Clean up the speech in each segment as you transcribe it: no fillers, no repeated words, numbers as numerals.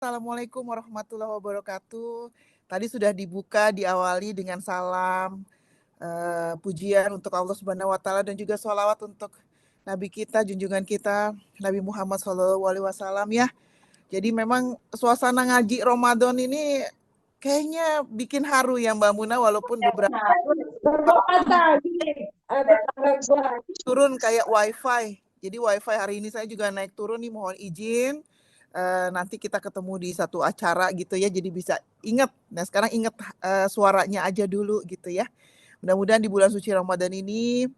Assalamualaikum warahmatullahi wabarakatuh. Tadi sudah dibuka, diawali dengan salam, pujian untuk Allah Subhanahu wa taala dan juga sholawat untuk Nabi kita, junjungan kita, Nabi Muhammad SAW ya. Jadi memang suasana ngaji Ramadan ini kayaknya bikin haru ya Mbak Muna, walaupun beberapa turun kayak wifi. Jadi wifi hari ini saya juga naik turun nih, mohon izin. Nanti kita ketemu di satu acara gitu ya, jadi bisa ingat. Nah sekarang ingat suaranya aja dulu gitu ya. Mudah-mudahan di bulan suci Ramadan ini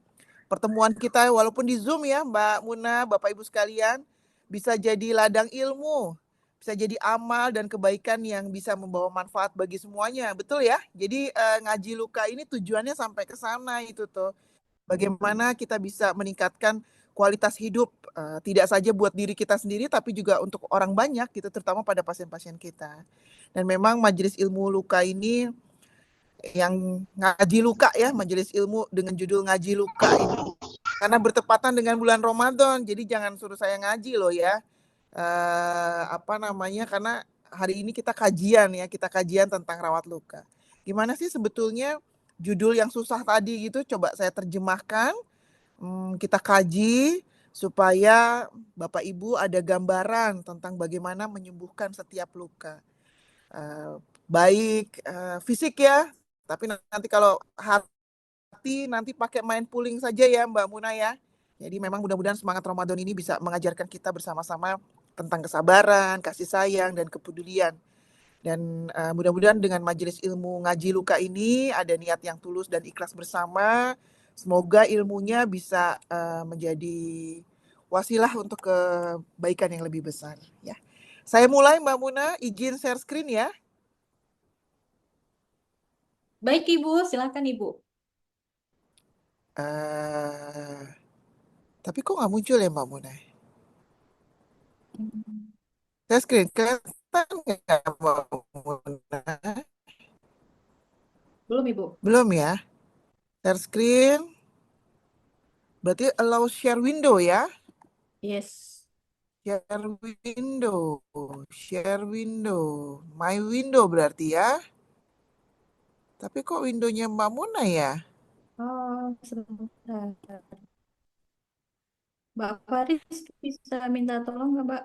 pertemuan kita walaupun di Zoom ya Mbak Muna, Bapak Ibu sekalian, bisa jadi ladang ilmu, bisa jadi amal dan kebaikan yang bisa membawa manfaat bagi semuanya. Betul ya? Jadi ngaji luka ini tujuannya sampai ke sana itu tuh. Bagaimana kita bisa meningkatkan kualitas hidup, tidak saja buat diri kita sendiri tapi juga untuk orang banyak gitu, terutama pada pasien-pasien kita. Dan memang Majelis Ilmu Luka ini yang ngaji luka ya, majelis ilmu dengan judul ngaji luka ini karena bertepatan dengan bulan Ramadan, jadi jangan suruh saya ngaji loh ya. Karena hari ini kita kajian tentang rawat luka. Gimana sih sebetulnya judul yang susah tadi gitu, coba saya terjemahkan, kita kaji supaya Bapak Ibu ada gambaran tentang bagaimana menyembuhkan setiap luka. Baik fisik ya, tapi nanti kalau hati nanti pakai mindfulling saja ya Mbak Muna ya. Jadi memang mudah-mudahan semangat Ramadan ini bisa mengajarkan kita bersama-sama tentang kesabaran, kasih sayang, dan kepedulian. Dan mudah-mudahan dengan majelis ilmu ngaji luka ini ada niat yang tulus dan ikhlas bersama. Semoga ilmunya bisa menjadi wasilah untuk kebaikan yang lebih besar. Ya, saya mulai Mbak Muna, izin share screen ya. Baik Ibu, silakan Ibu. Tapi kok nggak muncul ya Mbak Muna? Share screen, kelihatan nggak Mbak Muna? Belum Ibu? Belum ya? Share screen, berarti allow share window ya? Yes. Share window, share window, my window berarti ya. Tapi kok windownya Mbak Muna ya? Oh, sebentar. Mbak Faris bisa minta tolong nggak, Mbak?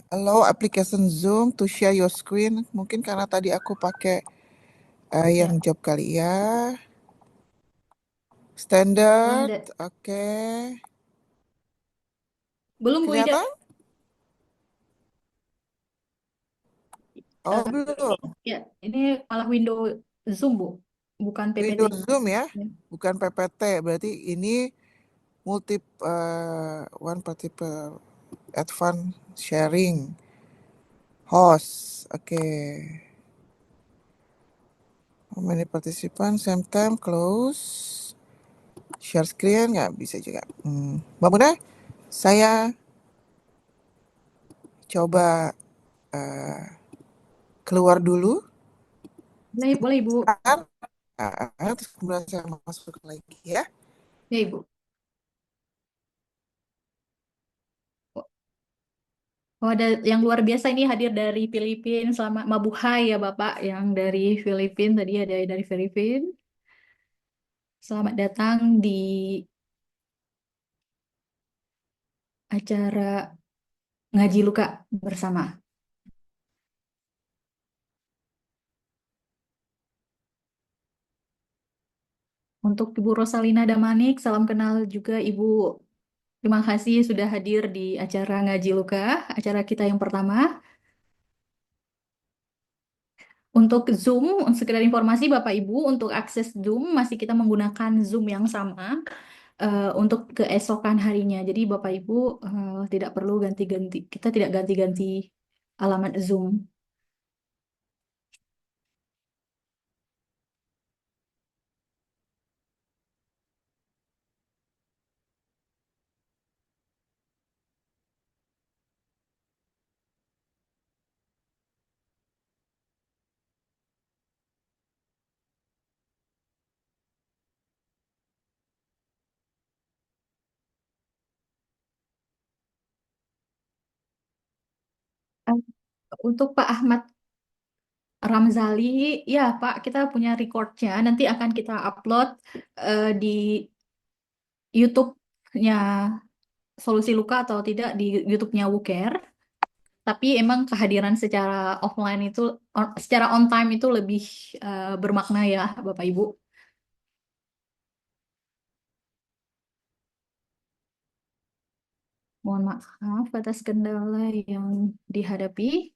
Allow application Zoom to share your screen. Mungkin karena tadi aku pakai yang Ya. job kali ya. Bu Standard, Anda. oke. Belum Bu Ida. Kelihatan? Oh Eh, belum. ya, ini malah window Zoom Bu, bukan PPT. Windows Zoom ya, Ya. bukan PPT. Berarti ini multi one particle advanced sharing host. Oke. How many participants same time close. Share screen nggak bisa juga. Mbak Muna, saya coba keluar dulu. Boleh, boleh Ibu. Terus kemudian saya masuk lagi ya. Ya Ibu. Oh, ada yang luar biasa ini hadir dari Filipina. Selamat Mabuhay ya Bapak yang dari Filipina. Tadi ada dari Filipina. Selamat datang di acara ngaji luka bersama. Untuk Ibu Rosalina Damanik, salam kenal juga Ibu. Terima kasih sudah hadir di acara ngaji luka, acara kita yang pertama. Untuk Zoom, sekedar informasi Bapak Ibu, untuk akses Zoom masih kita menggunakan Zoom yang sama untuk keesokan harinya. Jadi Bapak Ibu tidak perlu ganti-ganti, kita tidak ganti-ganti alamat Zoom. Untuk Pak Ahmad Ramzali, ya Pak, kita punya recordnya. Nanti akan kita upload di YouTube-nya Solusi Luka atau tidak di YouTube-nya Wuker. Tapi emang kehadiran secara offline itu, secara on time itu lebih bermakna ya, Bapak Ibu. Mohon maaf atas kendala yang dihadapi.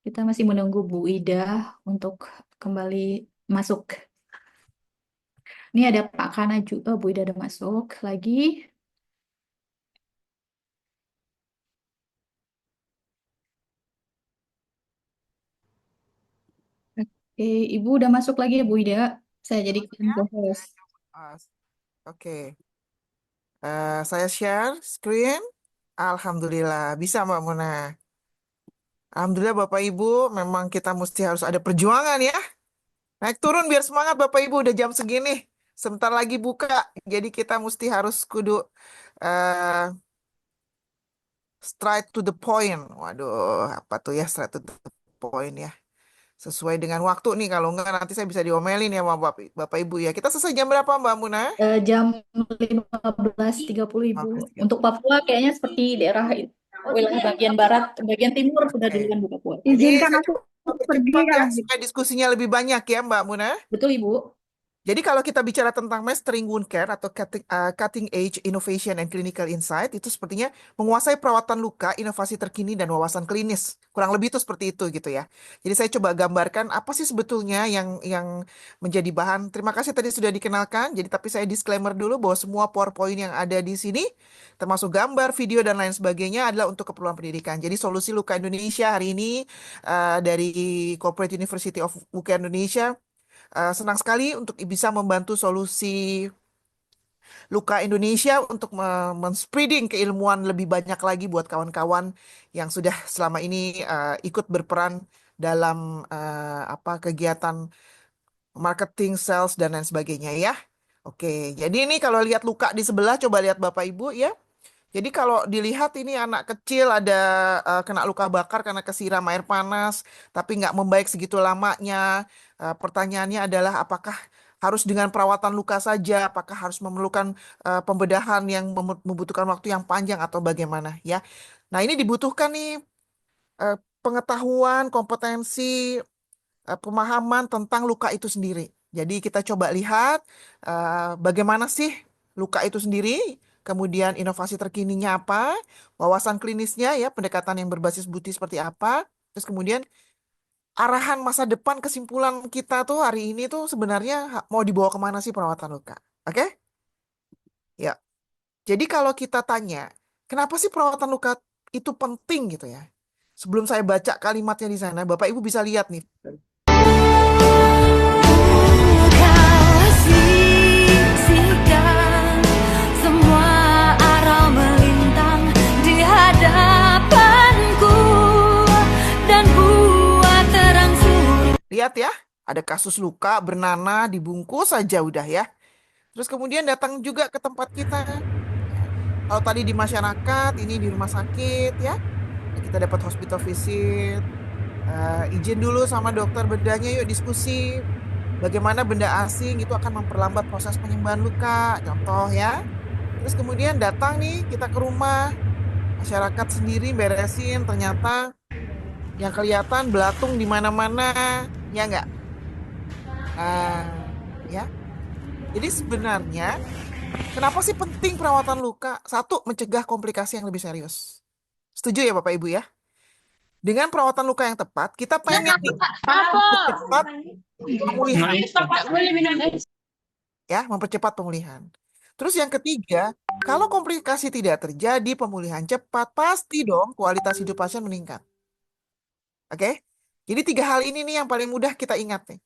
Kita masih menunggu Bu Ida untuk kembali masuk. Ini ada Pak Kana juga, Bu Ida udah masuk lagi. Oke, Ibu udah masuk lagi ya Bu Ida. Saya Udah masuk jadikan ya? co-host. Ah, Oke. Saya share screen. Alhamdulillah. Bisa Mbak Muna. Alhamdulillah Bapak Ibu, memang kita mesti harus ada perjuangan ya. Naik turun biar semangat Bapak Ibu, udah jam segini. Sebentar lagi buka. Jadi kita mesti harus kudu eh, straight to the point. Waduh, apa tuh ya straight to the point ya. Sesuai dengan waktu nih, kalau enggak nanti saya bisa diomelin ya sama Bapak Ibu ya. Kita selesai jam berapa Mbak Muna? Jam 15.30 Ibu. Untuk 15.30. Papua kayaknya seperti daerah wilayah bagian barat, bagian timur sudah Oke. duluan Bu Papua. Jadi Izinkan saya aku coba pergi percepat ya. ya, supaya diskusinya lebih banyak ya Mbak Muna. Betul Ibu. Jadi kalau kita bicara tentang mastering wound care atau cutting edge innovation and clinical insight, itu sepertinya menguasai perawatan luka, inovasi terkini dan wawasan klinis. Kurang lebih itu seperti itu gitu ya. Jadi saya coba gambarkan apa sih sebetulnya yang menjadi bahan. Terima kasih tadi sudah dikenalkan. Jadi tapi saya disclaimer dulu bahwa semua PowerPoint yang ada di sini, termasuk gambar, video dan lain sebagainya adalah untuk keperluan pendidikan. Jadi Solusi Luka Indonesia hari ini dari Corporate University of UK Indonesia. Senang sekali untuk bisa membantu Solusi Luka Indonesia untuk men-spreading keilmuan lebih banyak lagi buat kawan-kawan yang sudah selama ini ikut berperan dalam apa kegiatan marketing, sales dan lain sebagainya ya. Oke, jadi ini kalau lihat luka di sebelah, coba lihat Bapak Ibu ya. Jadi kalau dilihat ini anak kecil ada kena luka bakar karena kesiram air panas, tapi nggak membaik segitu lamanya. Pertanyaannya adalah apakah harus dengan perawatan luka saja, apakah harus memerlukan pembedahan yang membutuhkan waktu yang panjang atau bagaimana ya. Nah ini dibutuhkan nih eh, pengetahuan, kompetensi, pemahaman tentang luka itu sendiri. Jadi kita coba lihat bagaimana sih luka itu sendiri, kemudian inovasi terkininya apa, wawasan klinisnya ya, pendekatan yang berbasis bukti seperti apa, terus kemudian arahan masa depan kesimpulan kita tuh hari ini tuh sebenarnya mau dibawa kemana sih perawatan luka. Oke? Ya. Jadi kalau kita tanya, kenapa sih perawatan luka itu penting gitu ya? Sebelum saya baca kalimatnya di sana, Bapak Ibu bisa lihat nih. Kau sisihkan semua aral melintang di hadapanku dan buat terang suruh. Lihat ya, ada kasus luka bernanah dibungkus saja udah ya. Terus kemudian datang juga ke tempat kita. Ya. Kalau tadi di masyarakat, ini di rumah sakit ya. Kita dapat hospital visit. Izin dulu sama dokter bedanya, yuk diskusi. Bagaimana benda asing itu akan memperlambat proses penyembuhan luka. Contoh ya. Terus kemudian datang nih kita ke rumah. Masyarakat sendiri beresin, ternyata yang kelihatan belatung di mana-mana. Ya enggak? Ya. Jadi sebenarnya kenapa sih penting perawatan luka? Satu, mencegah komplikasi yang lebih serius. Setuju ya Bapak Ibu ya? Dengan perawatan luka yang tepat, kita pengen nih mempercepat pemulihan. Ya, mempercepat pemulihan. Terus yang ketiga, kalau komplikasi tidak terjadi, pemulihan cepat, pasti dong kualitas hidup pasien meningkat. Oke? Jadi tiga hal ini nih yang paling mudah kita ingat nih.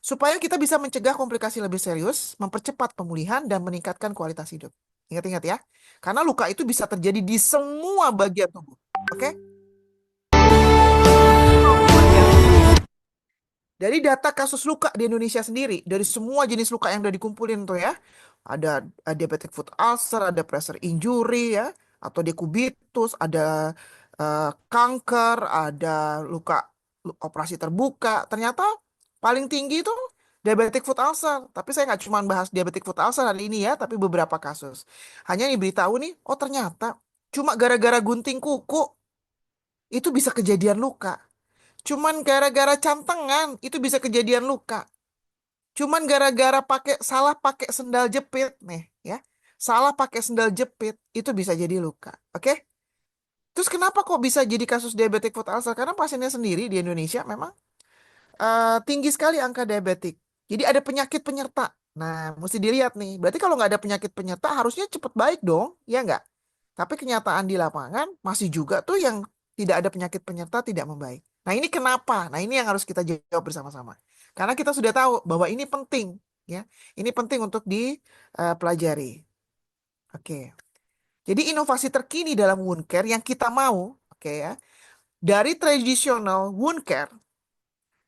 Supaya kita bisa mencegah komplikasi lebih serius, mempercepat pemulihan, dan meningkatkan kualitas hidup. Ingat-ingat ya. Karena luka itu bisa terjadi di semua bagian tubuh. Oke? Dari data kasus luka di Indonesia sendiri, dari semua jenis luka yang udah dikumpulin tuh ya, ada diabetic foot ulcer, ada pressure injury ya, atau dekubitus, ada kanker, ada luka operasi terbuka. Ternyata paling tinggi itu diabetic foot ulcer. Tapi saya nggak cuma bahas diabetic foot ulcer hari ini ya, tapi beberapa kasus. Hanya diberitahu nih, oh ternyata cuma gara-gara gunting kuku itu bisa kejadian luka. Cuman gara-gara cantengan itu bisa kejadian luka. Cuman gara-gara salah pakai sendal jepit nih ya. Salah pakai sendal jepit itu bisa jadi luka. Oke? Terus kenapa kok bisa jadi kasus diabetic foot ulcer? Karena pasiennya sendiri di Indonesia memang tinggi sekali angka diabetik. Jadi ada penyakit penyerta. Nah, mesti dilihat nih. Berarti kalau nggak ada penyakit penyerta harusnya cepat baik dong, ya nggak? Tapi kenyataan di lapangan masih juga tuh yang tidak ada penyakit penyerta tidak membaik. Nah, ini kenapa? Nah, ini yang harus kita jawab bersama-sama. Karena kita sudah tahu bahwa ini penting, ya. Ini penting untuk dipelajari. Oke. Jadi inovasi terkini dalam wound care yang kita mau, oke ya, dari tradisional wound care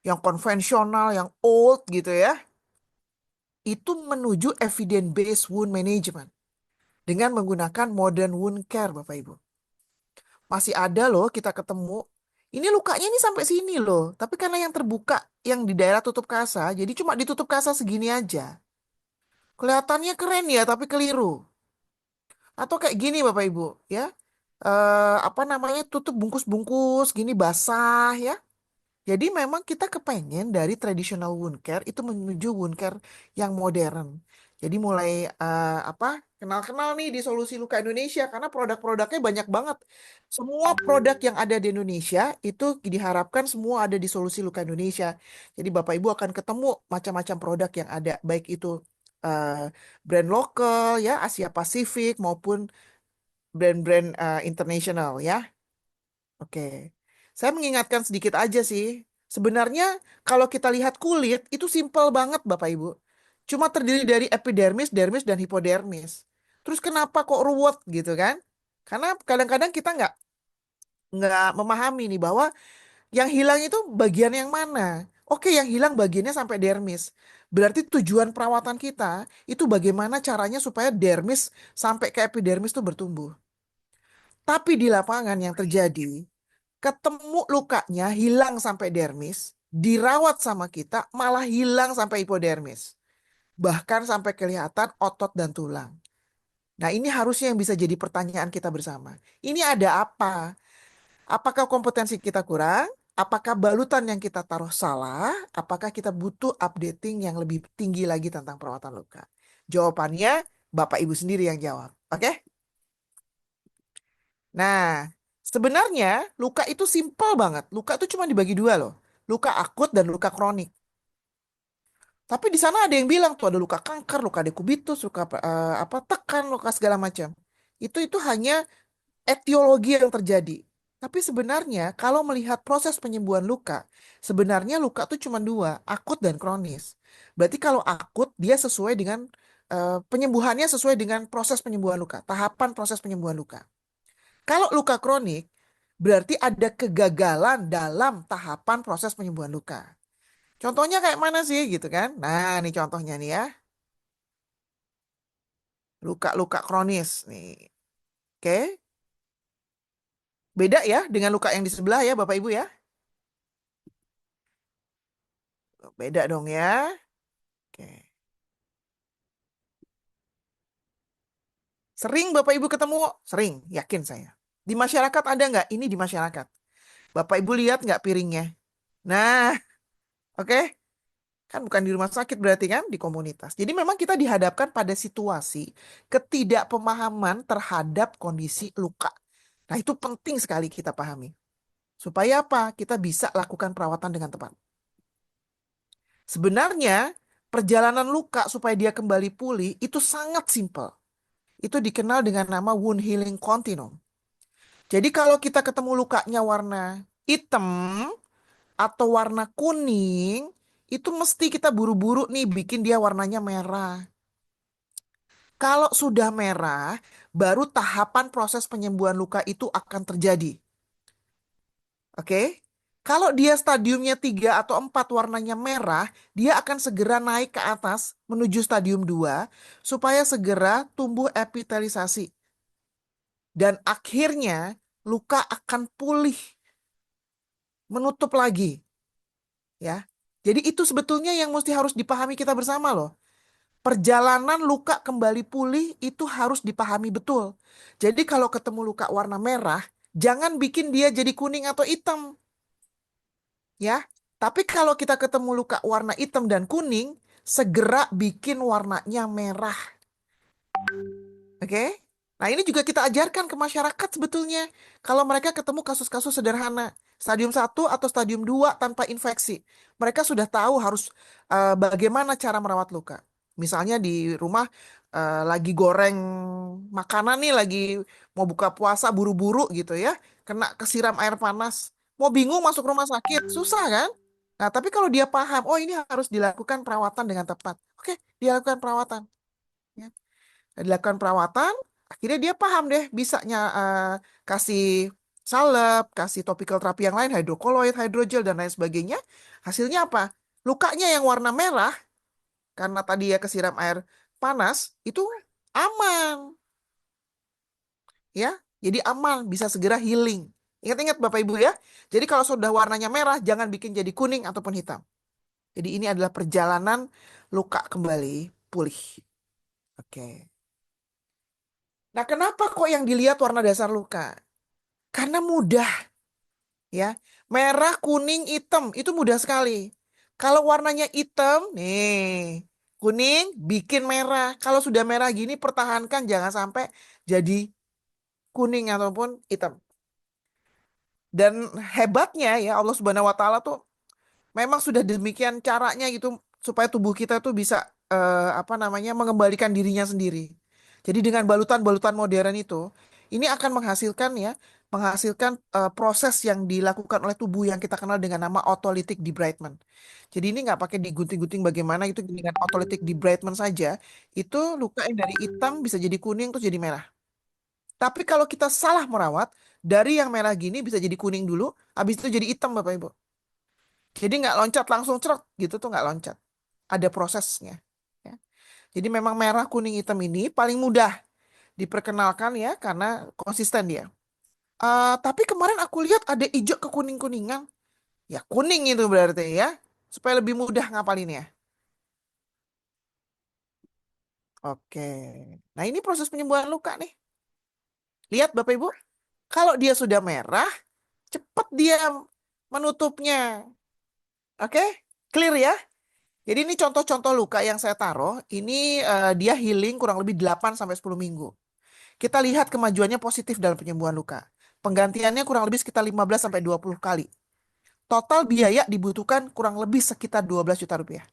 yang konvensional, yang old gitu ya, itu menuju evidence-based wound management dengan menggunakan modern wound care, Bapak Ibu. Masih ada loh kita ketemu, ini lukanya ini sampai sini loh, tapi karena yang terbuka, yang di daerah tutup kasa, jadi cuma ditutup kasa segini aja. Kelihatannya keren ya, tapi keliru. Atau kayak gini Bapak Ibu, ya. Apa namanya, tutup bungkus-bungkus, gini basah ya. Jadi memang kita kepengen dari traditional wound care itu menuju wound care yang modern. Jadi mulai kenal-kenal nih di Solusi Luka Indonesia karena produk-produknya banyak banget. Semua produk yang ada di Indonesia itu diharapkan semua ada di Solusi Luka Indonesia. Jadi Bapak Ibu akan ketemu macam-macam produk yang ada, baik itu eh, brand lokal ya Asia Pasifik maupun brand-brand internasional ya. Oke. Saya mengingatkan sedikit aja sih. Sebenarnya kalau kita lihat kulit itu simpel banget Bapak Ibu. Cuma terdiri dari epidermis, dermis, dan hipodermis. Terus kenapa kok ruwet gitu kan? Karena kadang-kadang kita nggak memahami nih bahwa yang hilang itu bagian yang mana. Oke, yang hilang bagiannya sampai dermis. Berarti tujuan perawatan kita itu bagaimana caranya supaya dermis sampai ke epidermis itu bertumbuh. Tapi di lapangan yang terjadi ketemu lukanya hilang sampai dermis, dirawat sama kita malah hilang sampai hipodermis. Bahkan sampai kelihatan otot dan tulang. Nah, ini harusnya yang bisa jadi pertanyaan kita bersama. Ini ada apa? Apakah kompetensi kita kurang? Apakah balutan yang kita taruh salah? Apakah kita butuh updating yang lebih tinggi lagi tentang perawatan luka? Jawabannya Bapak Ibu sendiri yang jawab. Oke? Nah, sebenarnya luka itu simpel banget. Luka itu cuma dibagi dua loh. Luka akut dan luka kronik. Tapi di sana ada yang bilang tuh ada luka kanker, luka dekubitus, luka tekan, luka segala macam. Itu hanya etiologi yang terjadi. Tapi sebenarnya kalau melihat proses penyembuhan luka, sebenarnya luka itu cuma dua, akut dan kronis. Berarti kalau akut dia sesuai dengan penyembuhannya sesuai dengan proses penyembuhan luka, tahapan proses penyembuhan luka. Kalau luka kronik, berarti ada kegagalan dalam tahapan proses penyembuhan luka. Contohnya kayak mana sih gitu kan? Nah, ini contohnya nih ya. Luka-luka kronis nih. Oke. Beda ya dengan luka yang di sebelah ya Bapak Ibu ya. Beda dong ya. Oke. Sering Bapak Ibu ketemu? Sering, yakin saya. Di masyarakat ada nggak? Ini di masyarakat. Bapak Ibu lihat nggak piringnya? Nah, oke. Kan bukan di rumah sakit berarti kan di komunitas. Jadi memang kita dihadapkan pada situasi ketidakpemahaman terhadap kondisi luka. Nah, itu penting sekali kita pahami. Supaya apa? Kita bisa lakukan perawatan dengan tepat. Sebenarnya perjalanan luka supaya dia kembali pulih itu sangat simpel. Itu dikenal dengan nama wound healing continuum. Jadi kalau kita ketemu lukanya warna hitam atau warna kuning, itu mesti kita buru-buru nih bikin dia warnanya merah. Kalau sudah merah, baru tahapan proses penyembuhan luka itu akan terjadi. Oke? Kalau dia stadiumnya 3 atau 4 warnanya merah, dia akan segera naik ke atas menuju stadium 2 supaya segera tumbuh epitelisasi. Dan akhirnya luka akan pulih, menutup lagi, ya. Jadi itu sebetulnya yang mesti harus dipahami kita bersama loh. Perjalanan luka kembali pulih itu harus dipahami betul. Jadi kalau ketemu luka warna merah, jangan bikin dia jadi kuning atau hitam, ya. Tapi kalau kita ketemu luka warna hitam dan kuning, segera bikin warnanya merah. Oke? Nah, ini juga kita ajarkan ke masyarakat sebetulnya. Kalau mereka ketemu kasus-kasus sederhana, stadium 1 atau stadium 2 tanpa infeksi. Mereka sudah tahu harus bagaimana cara merawat luka. Misalnya di rumah lagi goreng makanan nih, lagi mau buka puasa buru-buru gitu ya, kena kesiram air panas. Mau bingung masuk rumah sakit, susah kan? Nah, tapi kalau dia paham, oh ini harus dilakukan perawatan dengan tepat. Oke, dia lakukan perawatan. Ya. Dilakukan perawatan, akhirnya dia paham deh, bisanya kasih salep, kasih topical terapi yang lain, hidrokoloid, hidrogel, dan lain sebagainya. Hasilnya apa? Lukanya yang warna merah, karena tadi ya kesiram air panas, itu aman. Ya, jadi aman, bisa segera healing. Ingat-ingat Bapak Ibu ya. Jadi kalau sudah warnanya merah, jangan bikin jadi kuning ataupun hitam. Jadi ini adalah perjalanan luka kembali pulih. Oke. Nah, kenapa kok yang dilihat warna dasar luka? Karena mudah, ya. Merah, kuning, hitam, itu mudah sekali. Kalau warnanya hitam, nih, kuning, bikin merah. Kalau sudah merah gini, pertahankan jangan sampai jadi kuning ataupun hitam. Dan hebatnya ya, Allah Subhanahu wa Ta'ala tuh memang sudah demikian caranya gitu supaya tubuh kita tuh bisa apa namanya mengembalikan dirinya sendiri. Jadi dengan balutan-balutan modern itu, ini akan menghasilkan proses yang dilakukan oleh tubuh yang kita kenal dengan nama autolytic debridement. Jadi ini nggak pakai digunting-gunting bagaimana, itu dengan autolytic debridement saja, itu luka yang dari hitam bisa jadi kuning terus jadi merah. Tapi kalau kita salah merawat, dari yang merah gini bisa jadi kuning dulu, habis itu jadi hitam Bapak Ibu. Jadi nggak loncat langsung cerot gitu tuh nggak loncat. Ada prosesnya. Ya. Jadi memang merah, kuning, hitam ini paling mudah diperkenalkan ya karena konsisten dia. Tapi kemarin aku lihat ada hijau ke kuning-kuningan. Ya kuning itu berarti ya. Supaya lebih mudah ngapalinnya. Oke. Nah ini proses penyembuhan luka nih. Lihat Bapak Ibu. Kalau dia sudah merah, cepat dia menutupnya. Oke? Clear ya? Jadi ini contoh-contoh luka yang saya taruh. Ini dia healing kurang lebih 8 sampai 10 minggu. Kita lihat kemajuannya positif dalam penyembuhan luka. Penggantiannya kurang lebih sekitar 15 sampai 20 kali. Total biaya dibutuhkan kurang lebih sekitar 12 juta rupiah.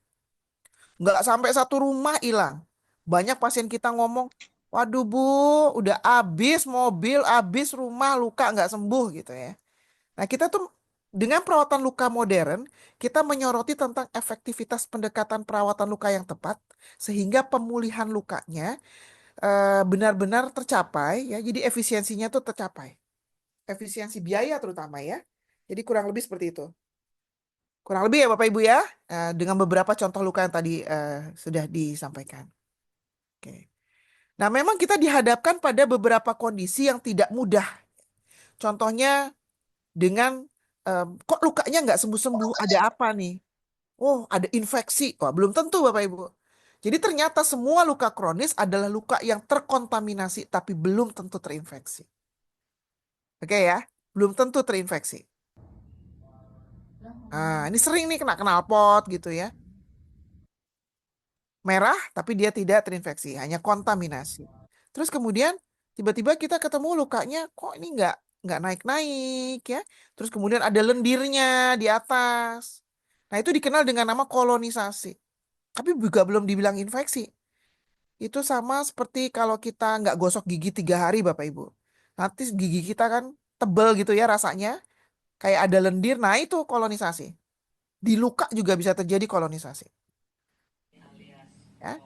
Nggak sampai satu rumah hilang. Banyak pasien kita ngomong, waduh Bu, udah habis mobil, habis rumah, luka nggak sembuh gitu ya. Nah, kita tuh dengan perawatan luka modern, kita menyoroti tentang efektivitas pendekatan perawatan luka yang tepat, sehingga pemulihan lukanya benar-benar tercapai, ya. Jadi efisiensinya tuh tercapai. Efisiensi biaya terutama ya. Jadi kurang lebih seperti itu. Kurang lebih ya Bapak Ibu ya, dengan beberapa contoh luka yang tadi sudah disampaikan. Oke. Nah, memang kita dihadapkan pada beberapa kondisi yang tidak mudah. Contohnya dengan kok lukanya nggak sembuh-sembuh, ada apa nih? Oh, ada infeksi. Wah, belum tentu Bapak Ibu. Jadi ternyata semua luka kronis adalah luka yang terkontaminasi tapi belum tentu terinfeksi. Oke ya, belum tentu terinfeksi. Ini sering nih kena knalpot gitu ya. Merah tapi dia tidak terinfeksi, hanya kontaminasi. Terus kemudian tiba-tiba kita ketemu lukanya kok ini nggak naik-naik ya. Terus kemudian ada lendirnya di atas. Nah, itu dikenal dengan nama kolonisasi. Tapi juga belum dibilang infeksi. Itu sama seperti kalau kita nggak gosok gigi 3 hari, Bapak Ibu. Nanti gigi kita kan tebel gitu ya rasanya. Kayak ada lendir, nah itu kolonisasi. Di luka juga bisa terjadi kolonisasi. Ya.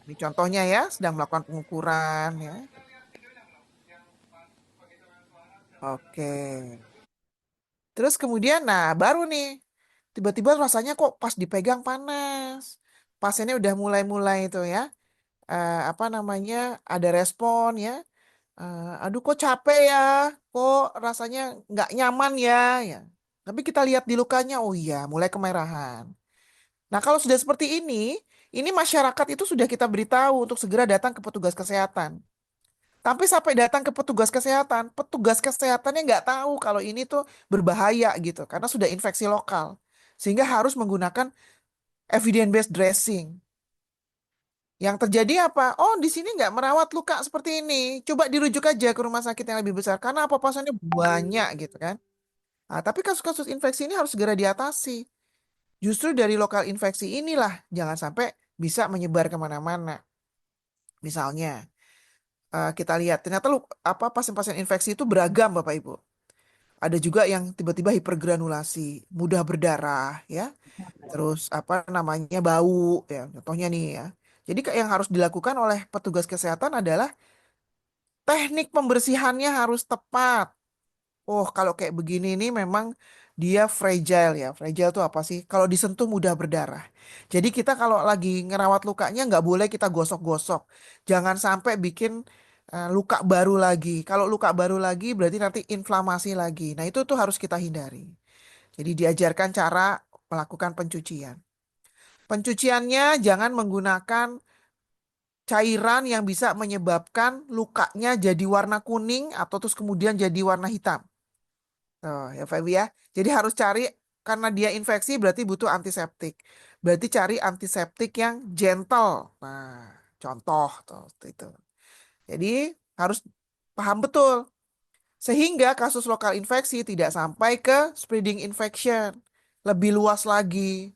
Ini contohnya ya, sedang melakukan pengukuran ya. Oke. Terus kemudian, nah baru nih, tiba-tiba rasanya kok pas dipegang panas. Pasiennya udah mulai-mulai itu ya, apa namanya, ada respon ya. Aduh kok capek ya, kok rasanya nggak nyaman ya, ya. Tapi kita lihat di lukanya, oh iya, mulai kemerahan. Nah kalau sudah seperti ini masyarakat itu sudah kita beritahu untuk segera datang ke petugas kesehatan. Tapi sampai datang ke petugas kesehatannya nggak tahu kalau ini tuh berbahaya gitu, karena sudah infeksi lokal. Sehingga harus menggunakan evidence-based dressing. Yang terjadi apa? Oh, di sini nggak merawat luka seperti ini. Coba dirujuk aja ke rumah sakit yang lebih besar, karena apa pasiennya banyak gitu kan. Nah, tapi kasus-kasus infeksi ini harus segera diatasi. Justru dari lokal infeksi inilah jangan sampai bisa menyebar kemana-mana. Misalnya, kita lihat ternyata apa pasien-pasien infeksi itu beragam, Bapak Ibu. Ada juga yang tiba-tiba hipergranulasi, mudah berdarah, ya. Terus apa namanya bau, ya. Contohnya nih ya. Jadi yang harus dilakukan oleh petugas kesehatan adalah teknik pembersihannya harus tepat. Oh, kalau kayak begini ini memang dia fragile ya. Fragile itu apa sih? Kalau disentuh mudah berdarah. Jadi kita kalau lagi ngerawat lukanya nggak boleh kita gosok-gosok. Jangan sampai bikin luka baru lagi. Kalau luka baru lagi berarti nanti inflamasi lagi. Nah, itu tuh harus kita hindari. Jadi diajarkan cara melakukan pencucian. Pencuciannya jangan menggunakan cairan yang bisa menyebabkan lukanya jadi warna kuning atau terus kemudian jadi warna hitam. Oh, ya Feby ya. Jadi harus cari karena dia infeksi berarti butuh antiseptik. Berarti cari antiseptik yang gentle. Nah, contoh tuh itu. Jadi harus paham betul sehingga kasus lokal infeksi tidak sampai ke spreading infection. Lebih luas lagi.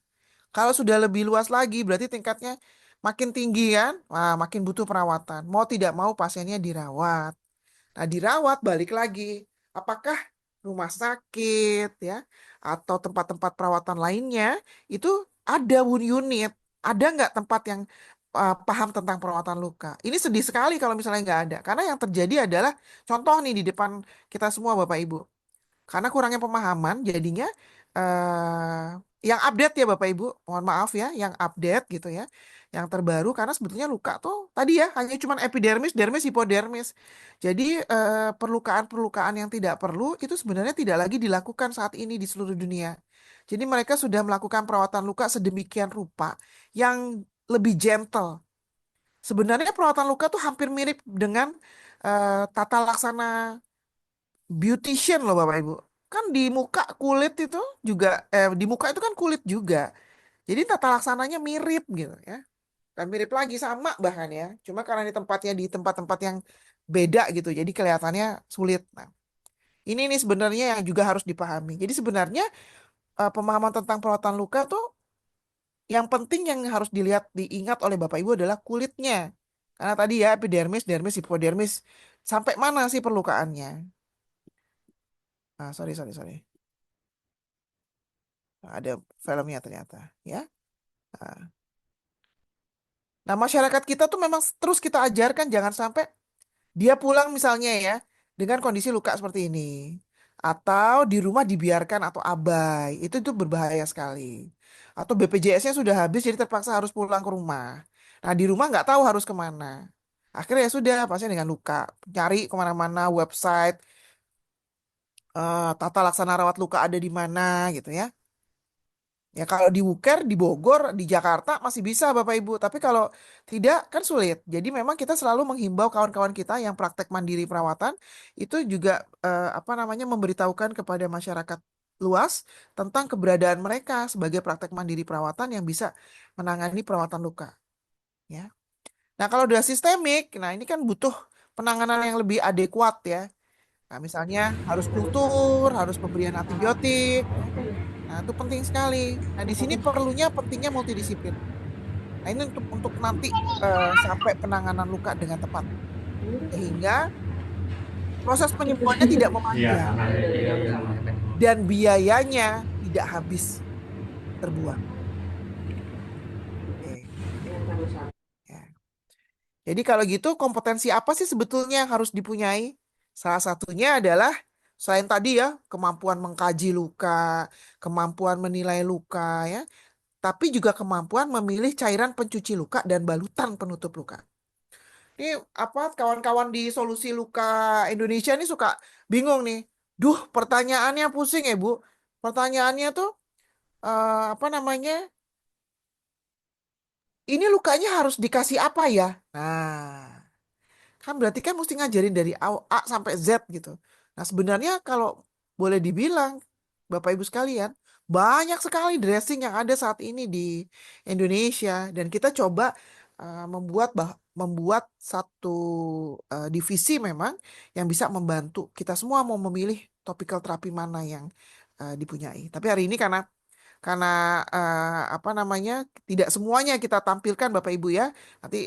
Kalau sudah lebih luas lagi berarti tingkatnya makin tinggi kan? Wah, makin butuh perawatan. Mau tidak mau pasiennya dirawat. Nah, dirawat balik lagi. Apakah rumah sakit ya atau tempat-tempat perawatan lainnya itu ada unit, ada nggak tempat yang paham tentang perawatan luka? Ini sedih sekali kalau misalnya nggak ada, karena yang terjadi adalah contoh nih di depan kita semua Bapak Ibu. Karena kurangnya pemahaman, jadinya yang update ya Bapak Ibu, mohon maaf ya, yang update gitu ya, yang terbaru karena sebetulnya luka tuh tadi ya hanya cuma epidermis, dermis, hipodermis. Jadi perlukaan-perlukaan yang tidak perlu itu sebenarnya tidak lagi dilakukan saat ini di seluruh dunia. Jadi mereka sudah melakukan perawatan luka sedemikian rupa yang lebih gentle. Sebenarnya perawatan luka tuh hampir mirip dengan tata laksana beautician loh Bapak Ibu. Kan di muka kulit itu juga di muka itu kan kulit juga. Jadi tata laksananya mirip gitu ya. Dan mirip lagi sama bahkan ya. Cuma karena di tempatnya di tempat-tempat yang beda gitu. Jadi kelihatannya sulit. Nah, ini nih sebenarnya yang juga harus dipahami. Jadi sebenarnya pemahaman tentang perawatan luka tuh yang penting yang harus dilihat diingat oleh Bapak Ibu adalah kulitnya. Karena tadi ya epidermis, dermis, hipodermis sampai mana sih perlukaannya? Ah, sorry, sorry, sorry. Ada filmnya ternyata ya. Nah, masyarakat kita tuh memang terus kita ajarkan jangan sampai dia pulang misalnya ya dengan kondisi luka seperti ini atau di rumah dibiarkan atau abai. Itu berbahaya sekali. Atau BPJS-nya sudah habis jadi terpaksa harus pulang ke rumah. Nah, di rumah nggak tahu harus kemana. Akhirnya ya sudah pasien dengan luka cari kemana-mana website tata laksana rawat luka ada di mana gitu ya. Ya kalau di Wuker, di Bogor, di Jakarta masih bisa Bapak Ibu. Tapi kalau tidak kan sulit. Jadi memang kita selalu menghimbau kawan-kawan kita yang praktek mandiri perawatan itu juga apa namanya memberitahukan kepada masyarakat luas tentang keberadaan mereka sebagai praktek mandiri perawatan yang bisa menangani perawatan luka. Ya. Nah kalau udah sistemik, nah ini kan butuh penanganan yang lebih adekuat ya. Nah misalnya harus kultur, harus pemberian antibiotik, ya. Nah, itu penting sekali. Nah, di sini pentingnya multidisiplin. Nah, ini untuk nanti sampai penanganan luka dengan tepat. Sehingga proses penyembuhannya tidak memanjang dan biayanya tidak habis terbuang. Oke. Ya. Jadi kalau gitu kompetensi apa sih sebetulnya yang harus dipunyai? Salah satunya adalah selain tadi ya, kemampuan mengkaji luka, kemampuan menilai luka ya, tapi juga kemampuan memilih cairan pencuci luka dan balutan penutup luka. Ini apa kawan-kawan di Solusi Luka Indonesia ini suka bingung nih. Duh, pertanyaannya pusing ya, Bu. Pertanyaannya tuh apa namanya? Ini lukanya harus dikasih apa ya? Nah, kan berarti kan mesti ngajarin dari A sampai Z gitu. Nah, sebenarnya kalau boleh dibilang, Bapak Ibu sekalian, banyak sekali dressing yang ada saat ini di Indonesia dan kita coba membuat satu divisi memang yang bisa membantu kita semua mau memilih topical terapi mana yang dipunyai. Tapi hari ini karena apa namanya tidak semuanya kita tampilkan Bapak Ibu ya.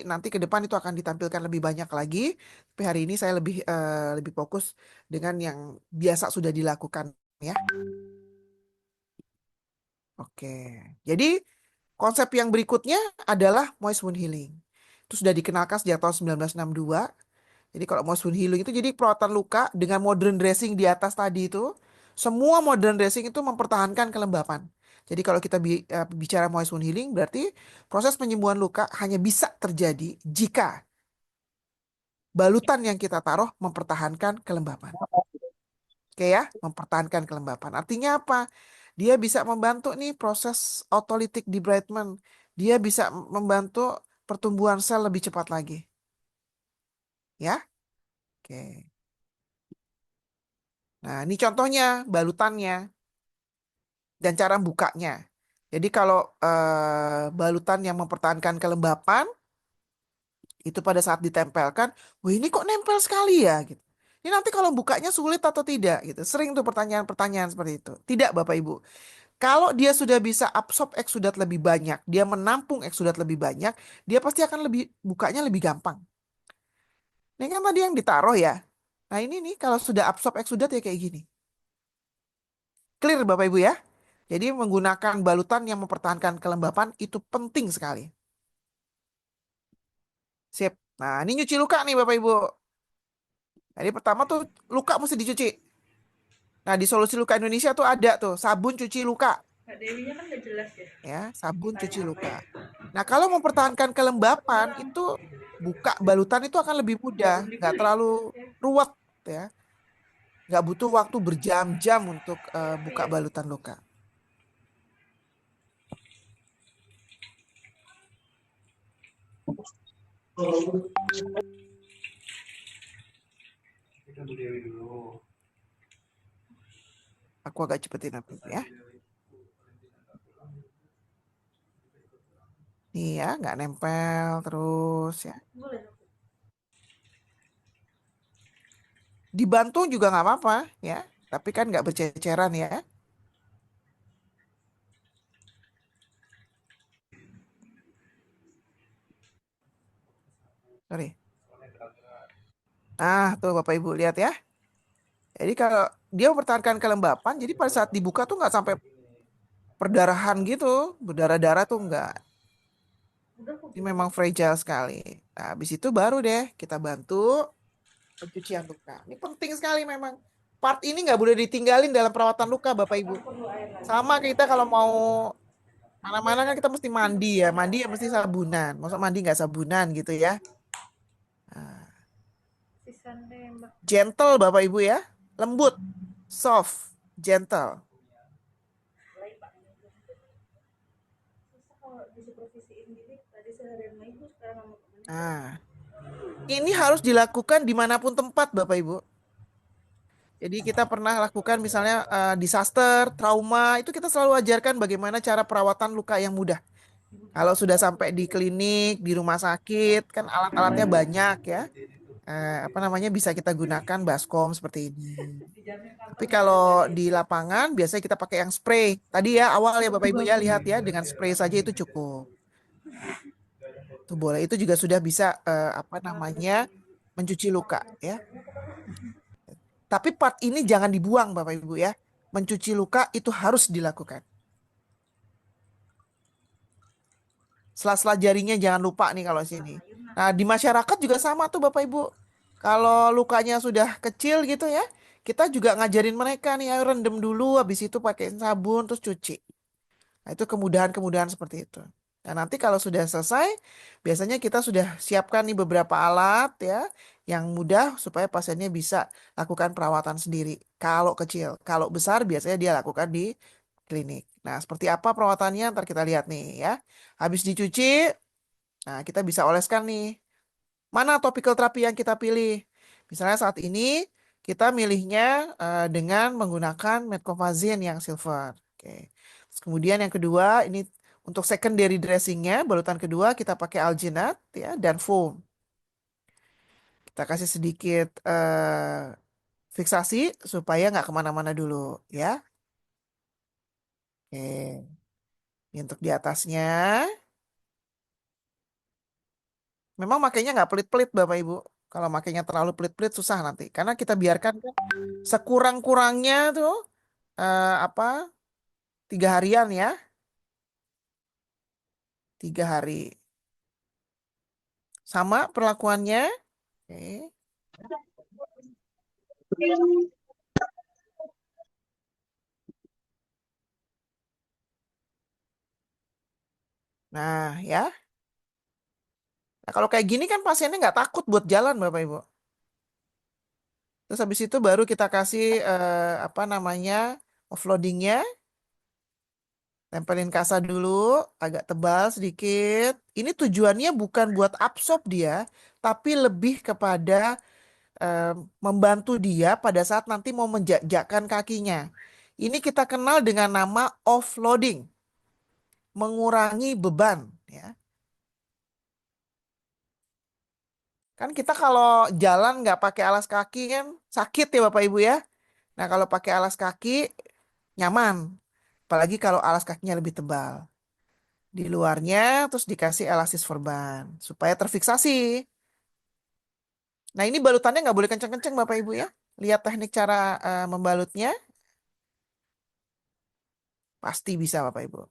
Nanti ke depan itu akan ditampilkan lebih banyak lagi. Tapi hari ini saya lebih fokus dengan yang biasa sudah dilakukan ya. Oke. Jadi konsep yang berikutnya adalah moist wound healing. Itu sudah dikenalkan sejak tahun 1962. Jadi kalau moist wound healing itu jadi perawatan luka dengan modern dressing di atas tadi itu, semua modern dressing itu mempertahankan kelembapan. Jadi kalau kita bicara moist wound healing berarti proses penyembuhan luka hanya bisa terjadi jika balutan yang kita taruh mempertahankan kelembapan. Oke ya, mempertahankan kelembapan. Artinya apa? Dia bisa membantu nih proses autolytic debridement. Dia bisa membantu pertumbuhan sel lebih cepat lagi. Ya, oke. Nah, ini contohnya balutannya dan cara bukanya. Jadi kalau balutan yang mempertahankan kelembapan itu pada saat ditempelkan, wah ini kok nempel sekali ya gitu. Ini nanti kalau bukanya sulit atau tidak gitu. Sering tuh pertanyaan-pertanyaan seperti itu. Tidak Bapak Ibu. Kalau dia sudah bisa absorb eksudat lebih banyak, dia menampung eksudat lebih banyak, dia pasti akan bukanya lebih gampang. Ini kan tadi yang ditaruh ya. Nah ini nih kalau sudah absorb eksudat ya kayak gini. Clear Bapak Ibu ya. Jadi menggunakan balutan yang mempertahankan kelembapan itu penting sekali. Sip. Nah ini nyuci luka nih Bapak Ibu. Jadi pertama tuh luka mesti dicuci. Nah di Solusi Luka Indonesia tuh ada tuh sabun cuci luka. Kak Dewinya kan nggak jelas ya. Ya, sabun cuci luka. Nah kalau mempertahankan kelembapan itu buka balutan itu akan lebih mudah, nggak terlalu ruwet ya. Nggak butuh waktu berjam-jam untuk buka balutan luka. Aku agak cepetin apa ya. Nih ya, nggak nempel terus ya. Dibantu juga nggak apa-apa ya, tapi kan nggak berceceran ya. Sorry. Nah, tuh Bapak Ibu lihat ya. Jadi kalau dia mempertahankan kelembapan, jadi pada saat dibuka tuh nggak sampai perdarahan gitu, berdarah-darah tuh nggak. Ini memang fragile sekali. Nah, habis itu baru deh kita bantu pencucian luka. Ini penting sekali memang. Part ini nggak boleh ditinggalin dalam perawatan luka, Bapak Ibu. Sama kita kalau mau mana-mana kan kita mesti mandi ya. Mandi ya mesti sabunan. Masa mandi nggak sabunan gitu ya. Nah, gentle Bapak Ibu ya. Lembut. Soft. Gentle. Nah, ini harus dilakukan dimanapun tempat Bapak Ibu. Jadi kita pernah lakukan misalnya disaster, trauma, itu kita selalu ajarkan bagaimana cara perawatan luka yang mudah. Kalau sudah sampai di klinik, di rumah sakit, kan alat-alatnya banyak ya. Apa namanya bisa kita gunakan baskom seperti ini. Tapi kalau di lapangan biasanya kita pakai yang spray. Tadi ya awal ya Bapak Ibu ya lihat ya dengan spray saja itu cukup. Itu boleh. Itu juga sudah bisa apa namanya mencuci luka ya. Tapi part ini jangan dibuang Bapak Ibu ya. Mencuci luka itu harus dilakukan. Sela-sela jarinya jangan lupa nih kalau sini. Nah, di masyarakat juga sama tuh Bapak Ibu. Kalau lukanya sudah kecil gitu ya, kita juga ngajarin mereka nih, ayo rendam dulu, habis itu pakai sabun, terus cuci. Nah, itu kemudahan-kemudahan seperti itu. Nah, nanti kalau sudah selesai, biasanya kita sudah siapkan nih beberapa alat ya yang mudah supaya pasiennya bisa lakukan perawatan sendiri. Kalau kecil, kalau besar biasanya dia lakukan di klinik. Nah, seperti apa perawatannya ntar kita lihat nih ya. Habis dicuci, nah kita bisa oleskan nih. Mana topical terapi yang kita pilih? Misalnya saat ini kita milihnya dengan menggunakan metcovazine yang silver. Oke. Terus kemudian yang kedua ini untuk secondary dressingnya, balutan kedua kita pakai alginat ya dan foam. Kita kasih sedikit fiksasi supaya nggak kemana-mana dulu ya. Oke. Ini untuk di atasnya. Memang makainya nggak pelit-pelit Bapak Ibu. Kalau makainya terlalu pelit-pelit susah nanti. Karena kita biarkan kan sekurang-kurangnya tuh 3 harian ya. 3 hari. Sama perlakuannya. Oke. Nah ya. Nah, kalau kayak gini kan pasiennya nggak takut buat jalan Bapak Ibu. Terus habis itu baru kita kasih offloadingnya. Tempelin kasa dulu, agak tebal sedikit. Ini tujuannya bukan buat absorb dia, tapi lebih kepada membantu dia pada saat nanti mau menjakkan kakinya. Ini kita kenal dengan nama offloading, mengurangi beban. Ya. Kan kita kalau jalan nggak pakai alas kaki kan sakit ya Bapak Ibu ya. Nah kalau pakai alas kaki nyaman, apalagi kalau alas kakinya lebih tebal. Di luarnya terus dikasih elastis forban supaya terfiksasi. Nah ini balutannya nggak boleh kenceng-kenceng Bapak Ibu ya. Lihat teknik cara membalutnya. Pasti bisa Bapak Ibu.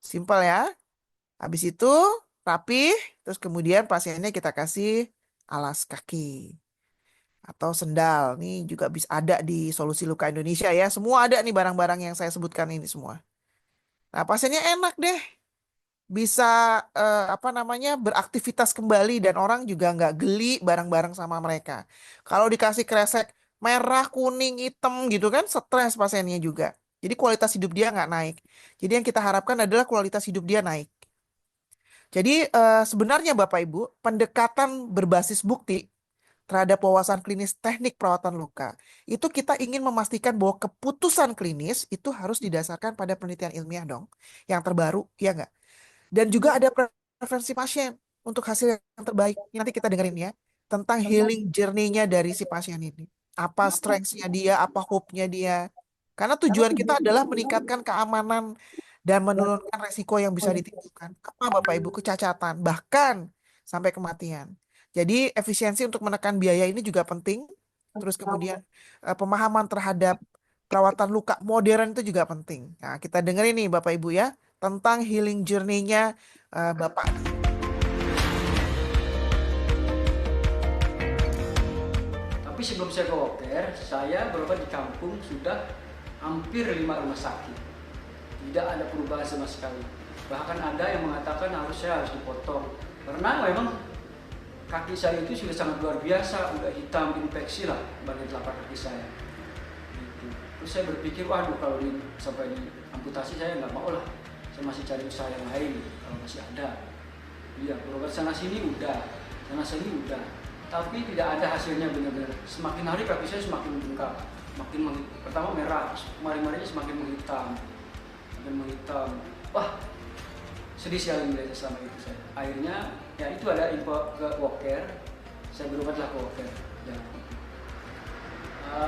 Simpel ya. Habis itu rapih. Terus kemudian pasiennya kita kasih alas kaki. Atau sendal. Ini juga bisa ada di Solusi Luka Indonesia ya. Semua ada nih barang-barang yang saya sebutkan ini semua. Nah pasiennya enak deh. Bisa beraktivitas kembali dan orang juga nggak geli bareng-bareng sama mereka. Kalau dikasih kresek merah, kuning, hitam gitu kan stres pasiennya juga. Jadi kualitas hidup dia nggak naik. Jadi yang kita harapkan adalah kualitas hidup dia naik. Jadi sebenarnya Bapak Ibu, pendekatan berbasis bukti terhadap wawasan klinis teknik perawatan luka, itu kita ingin memastikan bahwa keputusan klinis itu harus didasarkan pada penelitian ilmiah dong, yang terbaru, ya nggak? Dan juga ada preferensi pasien untuk hasil yang terbaik. Ini nanti kita dengerin ya. Tentang healing journey-nya dari si pasien ini. Apa strengths-nya dia, apa hope-nya dia. Karena tujuan kita adalah meningkatkan keamanan dan menurunkan resiko yang bisa ditimbulkan. Apa Bapak Ibu? Kecacatan, bahkan sampai kematian. Jadi efisiensi untuk menekan biaya ini juga penting. Terus kemudian pemahaman terhadap perawatan luka modern itu juga penting. Nah, kita dengerin nih Bapak Ibu ya tentang healing journey-nya Bapak. Tapi sebelum saya ke Woker, saya berobat di kampung sudah hampir 5 rumah sakit. Tidak ada perubahan sama sekali. Bahkan ada yang mengatakan saya harus dipotong. Karena memang kaki saya itu sudah sangat luar biasa, udah hitam, infeksi lah bagian telapak kaki saya. Gitu. Terus saya berpikir, waduh kalau sampai diamputasi saya nggak mau lah. Saya masih cari usaha yang lain kalau masih ada. Iya, berobat sana sini udah, sana sini udah. Tapi tidak ada hasilnya benar-benar. Semakin hari kaki saya semakin bengkak, pertama merah, kemarin-kemarinnya semakin menghitam. Wah, sedih sekali melihatnya selama itu saya. Akhirnya ya itu ada info ke Woker, saya berobatlah ke Woker. Ya.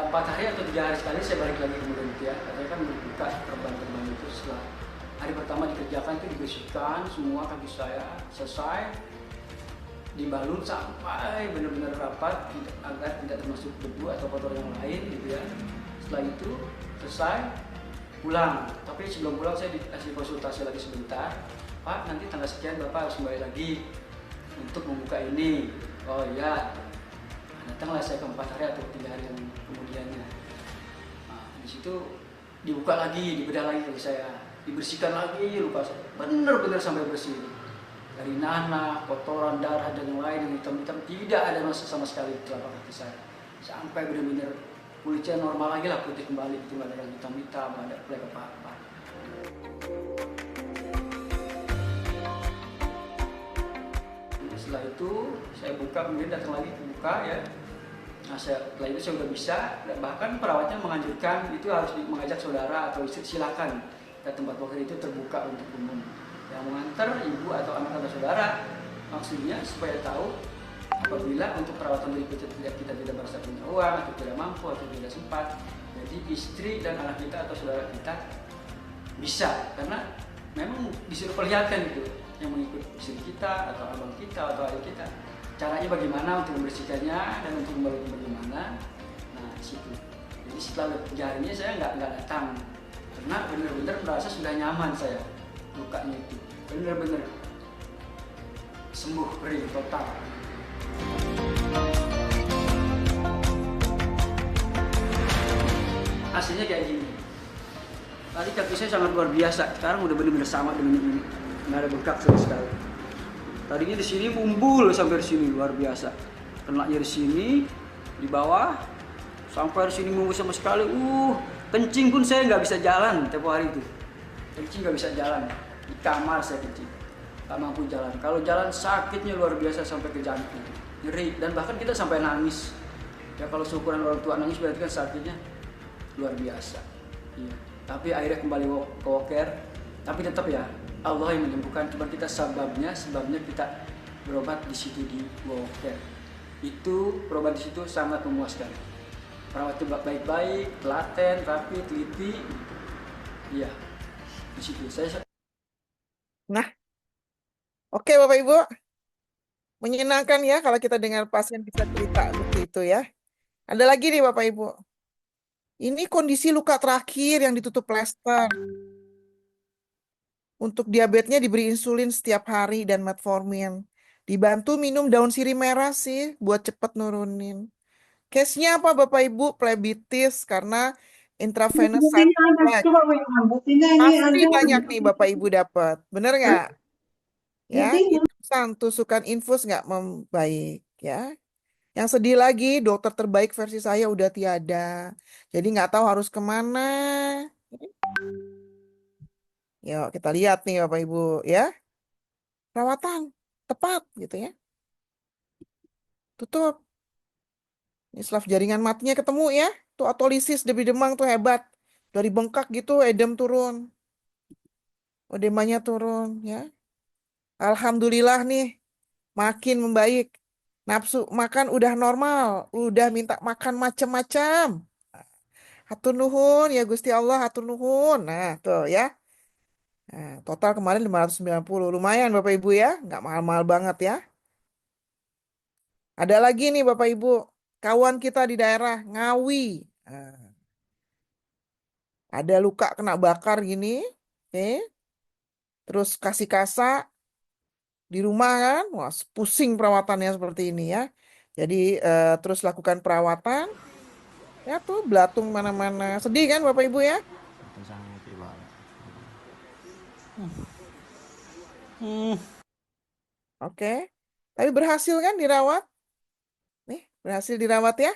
4 hari atau 3 hari sekali saya balik lagi ke Mulia. Katanya kan membuka terbang itu setelah hari pertama dikerjakan itu dibersihkan semua kaki saya selesai, dibalut sampai benar-benar rapat agar tidak termasuk debu atau kotor yang lain gitu ya. Setelah itu selesai pulang, tapi sebelum pulang saya dikasih konsultasi lagi sebentar. Pak, nanti tanggal sekian Bapak harus kembali lagi untuk membuka ini. Oh iya, datanglah saya ke 4 hari atau 3 hari yang kemudiannya. Nah, di situ dibuka lagi, dibedah lagi kaki saya. dibersihkan lagi luka saya, bener-bener sampai bersih. Dari nanah, kotoran, darah dan yang lain yang hitam-hitam tidak ada sama sekali di telapak kaki saya. Sampai benar-benar kulitnya normal lagi lah, putih kembali, itu nggak ada yang hitam-hitam, nggak ada flek apa-apa. Setelah itu saya buka, kemudian datang lagi ke buka ya. Nah, setelah itu saya udah bisa, bahkan perawatnya menganjurkan itu harus mengajak saudara atau istri, silakan ke tempat walker itu terbuka untuk umum. Yang mengantar ibu atau anak atau saudara, maksudnya supaya tahu apabila untuk perawatan berikutnya kita tidak merasa punya uang atau tidak mampu atau tidak sempat, jadi istri dan anak kita atau saudara kita bisa, karena memang disuruh perlihatkan gitu yang mengikut istri kita atau abang kita atau adik kita, caranya bagaimana untuk membersihkannya dan untuk kembali bagaimana. Nah di situ, jadi setelah 3 harinya saya nggak datang karena benar-benar merasa sudah nyaman, saya lukanya itu benar-benar sembuh, kering total. Hasilnya kayak gini. Tadi kaki saya sangat luar biasa, sekarang udah benar-benar sama dengan ini, nggak ada bengkak sama sekali. Tadinya di sini mumbul sampai di sini luar biasa, kenaknya di sini, di bawah, sampai di sini mumbul sama sekali. Kencing pun saya nggak bisa jalan tempo hari itu, kencing nggak bisa jalan, di kamar saya kencing, nggak mampu jalan. Kalau jalan sakitnya luar biasa sampai ke jantung, nyeri, dan bahkan kita sampai nangis. Ya kalau seukuran orang tua nangis berarti kan sakitnya luar biasa. Iya. Tapi akhirnya kembali ke walker, tapi tetap ya Allah yang menyembuhkan, cuma kita sebabnya kita berobat di situ di walker. Itu berobat di situ sangat memuaskan. Perawat coba baik-baik, telaten, rapi, teliti. Iya. Di situ saya. Nah, oke Bapak Ibu. Menyenangkan ya kalau kita dengar pasien bisa cerita seperti itu ya. Ada lagi nih Bapak Ibu. Ini kondisi luka terakhir yang ditutup plester. Untuk diabetesnya diberi insulin setiap hari dan metformin. Dibantu minum daun sirih merah sih buat cepat nurunin. Case-nya apa Bapak Ibu? Plebitis karena intravenous side effect. Pasti banyak nih Bapak Ibu dapat. Bener nggak? Ya, infusan, tusukan infus nggak membaik ya. Yang sedih lagi, dokter terbaik versi saya udah tiada. Jadi nggak tahu harus kemana. Yuk kita lihat nih Bapak Ibu ya. Perawatan tepat gitu ya. Tutup. Ini selaf jaringan matinya ketemu ya. Tuh autolisis Debi Demang tuh hebat. Dari bengkak gitu edem turun. Edemanya turun ya. Alhamdulillah nih makin membaik. Nafsu makan udah normal, udah minta makan macam-macam. Hatur nuhun ya Gusti Allah, hatur nuhun. Nah, tuh ya. Nah, total kemarin 590. Lumayan Bapak Ibu ya, nggak mahal-mahal banget ya. Ada lagi nih Bapak Ibu, kawan kita di daerah Ngawi. Nah, ada luka kena bakar gini. Oke. Terus kasih kasa di rumah kan. Wah, pusing perawatannya seperti ini ya. Jadi terus lakukan perawatan. Ya tuh belatung mana-mana. Sedih kan Bapak Ibu ya? Oke. Tapi berhasil kan dirawat? Nih, berhasil dirawat ya?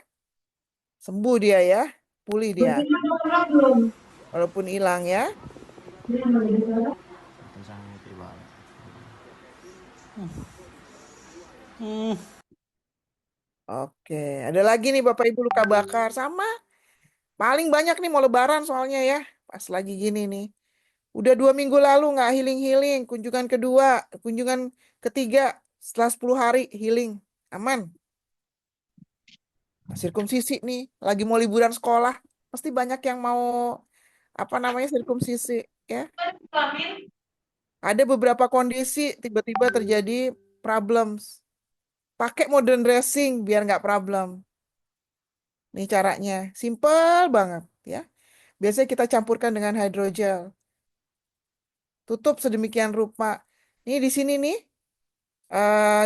Sembuh dia ya. Pulih dia. Walaupun hilang ya. Oke. Ada lagi nih Bapak Ibu luka bakar. Sama. Paling banyak nih mau lebaran soalnya ya. Pas lagi gini nih. Udah 2 minggu lalu nggak healing-healing. Kunjungan kedua, kunjungan ketiga setelah 10 hari healing. Aman. Sirkumsisi nih. Lagi mau liburan sekolah. Pasti banyak yang mau sirkumsisi ya. Ada beberapa kondisi tiba-tiba terjadi problems. Pakai modern dressing biar nggak problem. Nih caranya. Simple banget ya. Biasanya kita campurkan dengan hydrogel. Tutup sedemikian rupa. Ini di sini nih.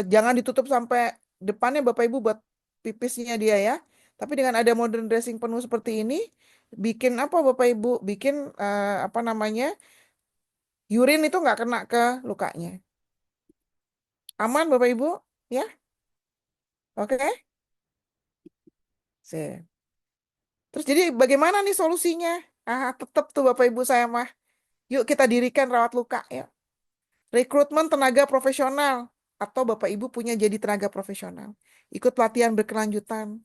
Jangan ditutup sampai depannya Bapak Ibu buat pipisnya dia ya. Tapi dengan ada modern dressing penuh seperti ini, bikin apa Bapak Ibu? Bikin Urin itu nggak kena ke lukanya. Aman Bapak Ibu? Ya, oke. Sip. Terus jadi bagaimana nih solusinya? Tetap tuh Bapak Ibu saya mah. Yuk kita dirikan rawat luka ya. Rekrutmen tenaga profesional atau Bapak Ibu punya jadi tenaga profesional. Ikut pelatihan berkelanjutan.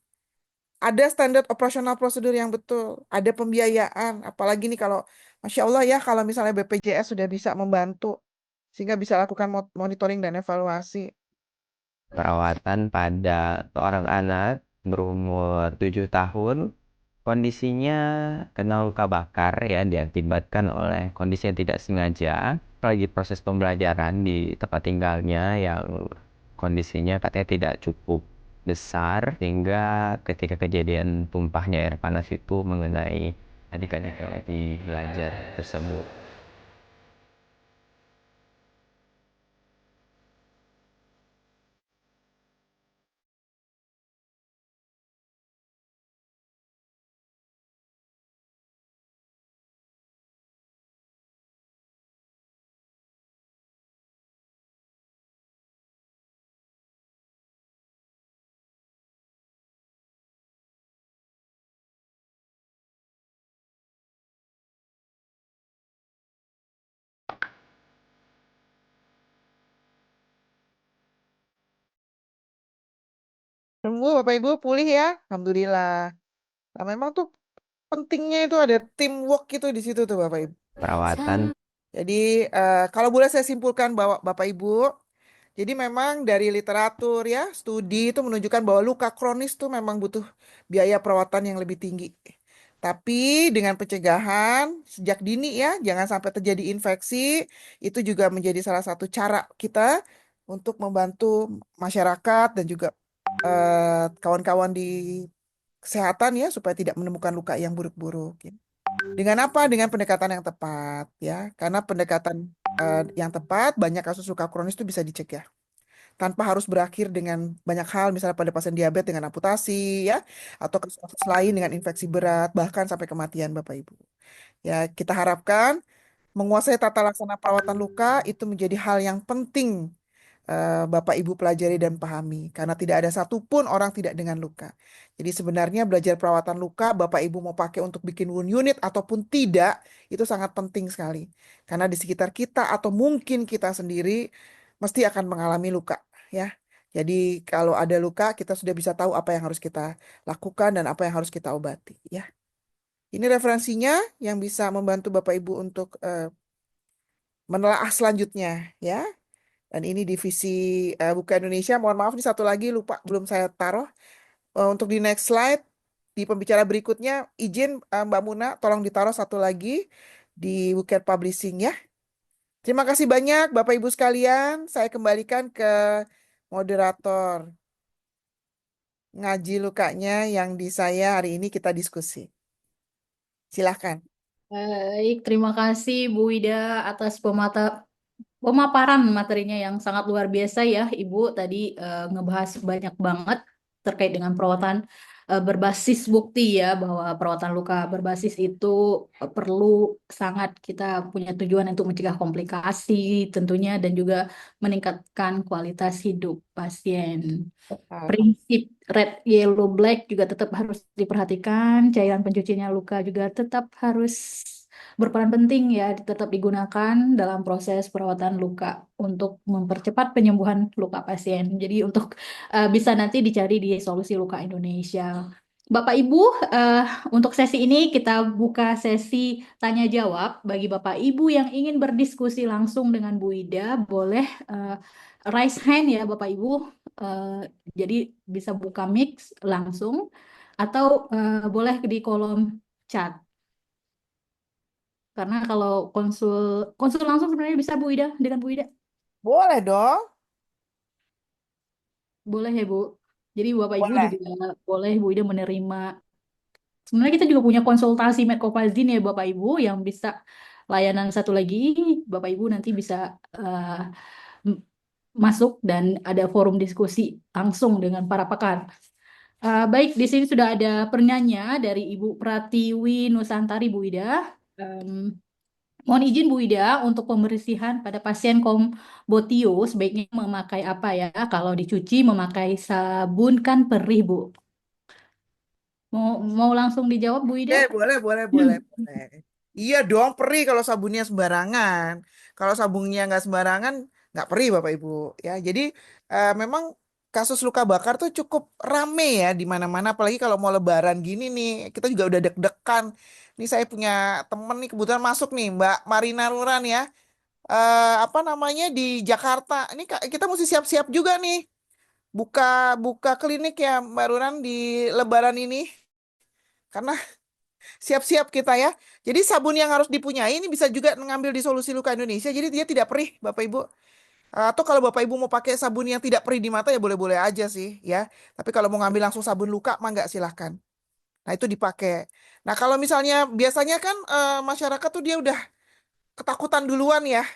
Ada standar operasional prosedur yang betul. Ada pembiayaan. Apalagi nih kalau, Masya Allah ya, kalau misalnya BPJS sudah bisa membantu. Sehingga bisa lakukan monitoring dan evaluasi. Perawatan pada seorang anak berumur 7 tahun, kondisinya kena luka bakar ya, diakibatkan oleh kondisi yang tidak sengaja, lagi proses pembelajaran di tempat tinggalnya yang kondisinya katanya tidak cukup besar, sehingga ketika kejadian tumpahnya air panas itu mengenai adik-adik yang lagi belajar tersebut. Sembuh Bapak Ibu, pulih ya. Alhamdulillah. Nah, memang tuh pentingnya itu ada teamwork gitu di situ tuh Bapak Ibu. Perawatan Jadi kalau boleh saya simpulkan bahwa Bapak Ibu, jadi memang dari literatur ya, studi itu menunjukkan bahwa luka kronis tuh memang butuh biaya perawatan yang lebih tinggi. Tapi dengan pencegahan sejak dini ya, jangan sampai terjadi infeksi, itu juga menjadi salah satu cara kita untuk membantu masyarakat dan juga kawan-kawan di kesehatan ya, supaya tidak menemukan luka yang buruk-buruk. Ya. Dengan apa? Dengan pendekatan yang tepat ya, karena pendekatan yang tepat, banyak kasus luka kronis itu bisa dicegah tanpa harus berakhir dengan banyak hal, misalnya pada pasien diabetes dengan amputasi ya, atau kasus lain dengan infeksi berat, bahkan sampai kematian Bapak Ibu. Ya, kita harapkan menguasai tata laksana perawatan luka itu menjadi hal yang penting Bapak Ibu pelajari dan pahami, karena tidak ada satupun orang tidak dengan luka. Jadi sebenarnya belajar perawatan luka, Bapak Ibu mau pakai untuk bikin wound unit ataupun tidak, itu sangat penting sekali. Karena di sekitar kita atau mungkin kita sendiri mesti akan mengalami luka, ya. Jadi kalau ada luka, kita sudah bisa tahu apa yang harus kita lakukan dan apa yang harus kita obati, ya. Ini referensinya yang bisa membantu Bapak Ibu untuk menelaah selanjutnya, ya. Dan ini divisi Buka Indonesia. Mohon maaf nih satu lagi lupa belum saya taruh. Untuk di next slide, di pembicara berikutnya, izin Mbak Muna tolong ditaruh satu lagi di Buket Publishing ya. Terima kasih banyak Bapak Ibu sekalian. Saya kembalikan ke moderator. Ngaji lukanya yang di saya hari ini kita diskusi. Silahkan. Baik, terima kasih Bu Ida atas pemaparan materinya yang sangat luar biasa ya, Ibu. Tadi ngebahas banyak banget terkait dengan perawatan berbasis bukti ya, bahwa perawatan luka berbasis itu perlu sangat kita punya tujuan untuk mencegah komplikasi tentunya dan juga meningkatkan kualitas hidup pasien. Prinsip red, yellow, black juga tetap harus diperhatikan. Cairan pencucinya luka juga tetap harus berperan penting ya, tetap digunakan dalam proses perawatan luka untuk mempercepat penyembuhan luka pasien. Jadi untuk bisa nanti dicari di Solusi Luka Indonesia. Bapak Ibu, eh, untuk sesi ini kita buka sesi tanya jawab. Bagi Bapak Ibu yang ingin berdiskusi langsung dengan Bu Ida, boleh raise hand ya Bapak Ibu. Eh, jadi bisa buka mic langsung atau boleh di kolom chat. Karena kalau konsul konsul langsung sebenarnya bisa Bu Ida dengan Bu Ida. Boleh dong. Boleh ya Bu. Jadi Bapak Ibu Boleh. juga boleh Bu Ida menerima. Sebenarnya kita juga punya konsultasi Medcopazin ya Bapak Ibu yang bisa layanan satu lagi. Bapak Ibu nanti bisa masuk dan ada forum diskusi langsung dengan para pakar. Baik, di sini sudah ada penanya dari Ibu Pratiwi Nusantari Bu Ida. Mohon izin Bu Ida, untuk pembersihan pada pasien kombotio sebaiknya memakai apa ya? Kalau dicuci memakai sabun kan perih, Bu. Mau langsung dijawab Bu Ida? Boleh, boleh, boleh, boleh. Iya dong, perih kalau sabunnya sembarangan. Kalau sabunnya nggak sembarangan, nggak perih Bapak Ibu. Ya, jadi memang kasus luka bakar tuh cukup rame ya di mana-mana. Apalagi kalau mau Lebaran gini nih, kita juga udah deg-degan. Ini saya punya temen nih kebetulan masuk nih, Mbak Marina Ruran ya. Apa namanya di Jakarta. Ini kita mesti siap-siap juga nih. Buka buka klinik ya Mbak Ruran di Lebaran ini. Karena siap-siap kita ya. Jadi sabun yang harus dipunyai ini bisa juga mengambil di Solusi Luka Indonesia. Jadi dia tidak perih, Bapak Ibu. Atau kalau Bapak Ibu mau pakai sabun yang tidak perih di mata ya boleh-boleh aja sih ya. Tapi kalau mau ngambil langsung sabun luka mah nggak silahkan. Nah itu dipakai. Nah kalau misalnya biasanya kan masyarakat tuh dia udah ketakutan duluan ya.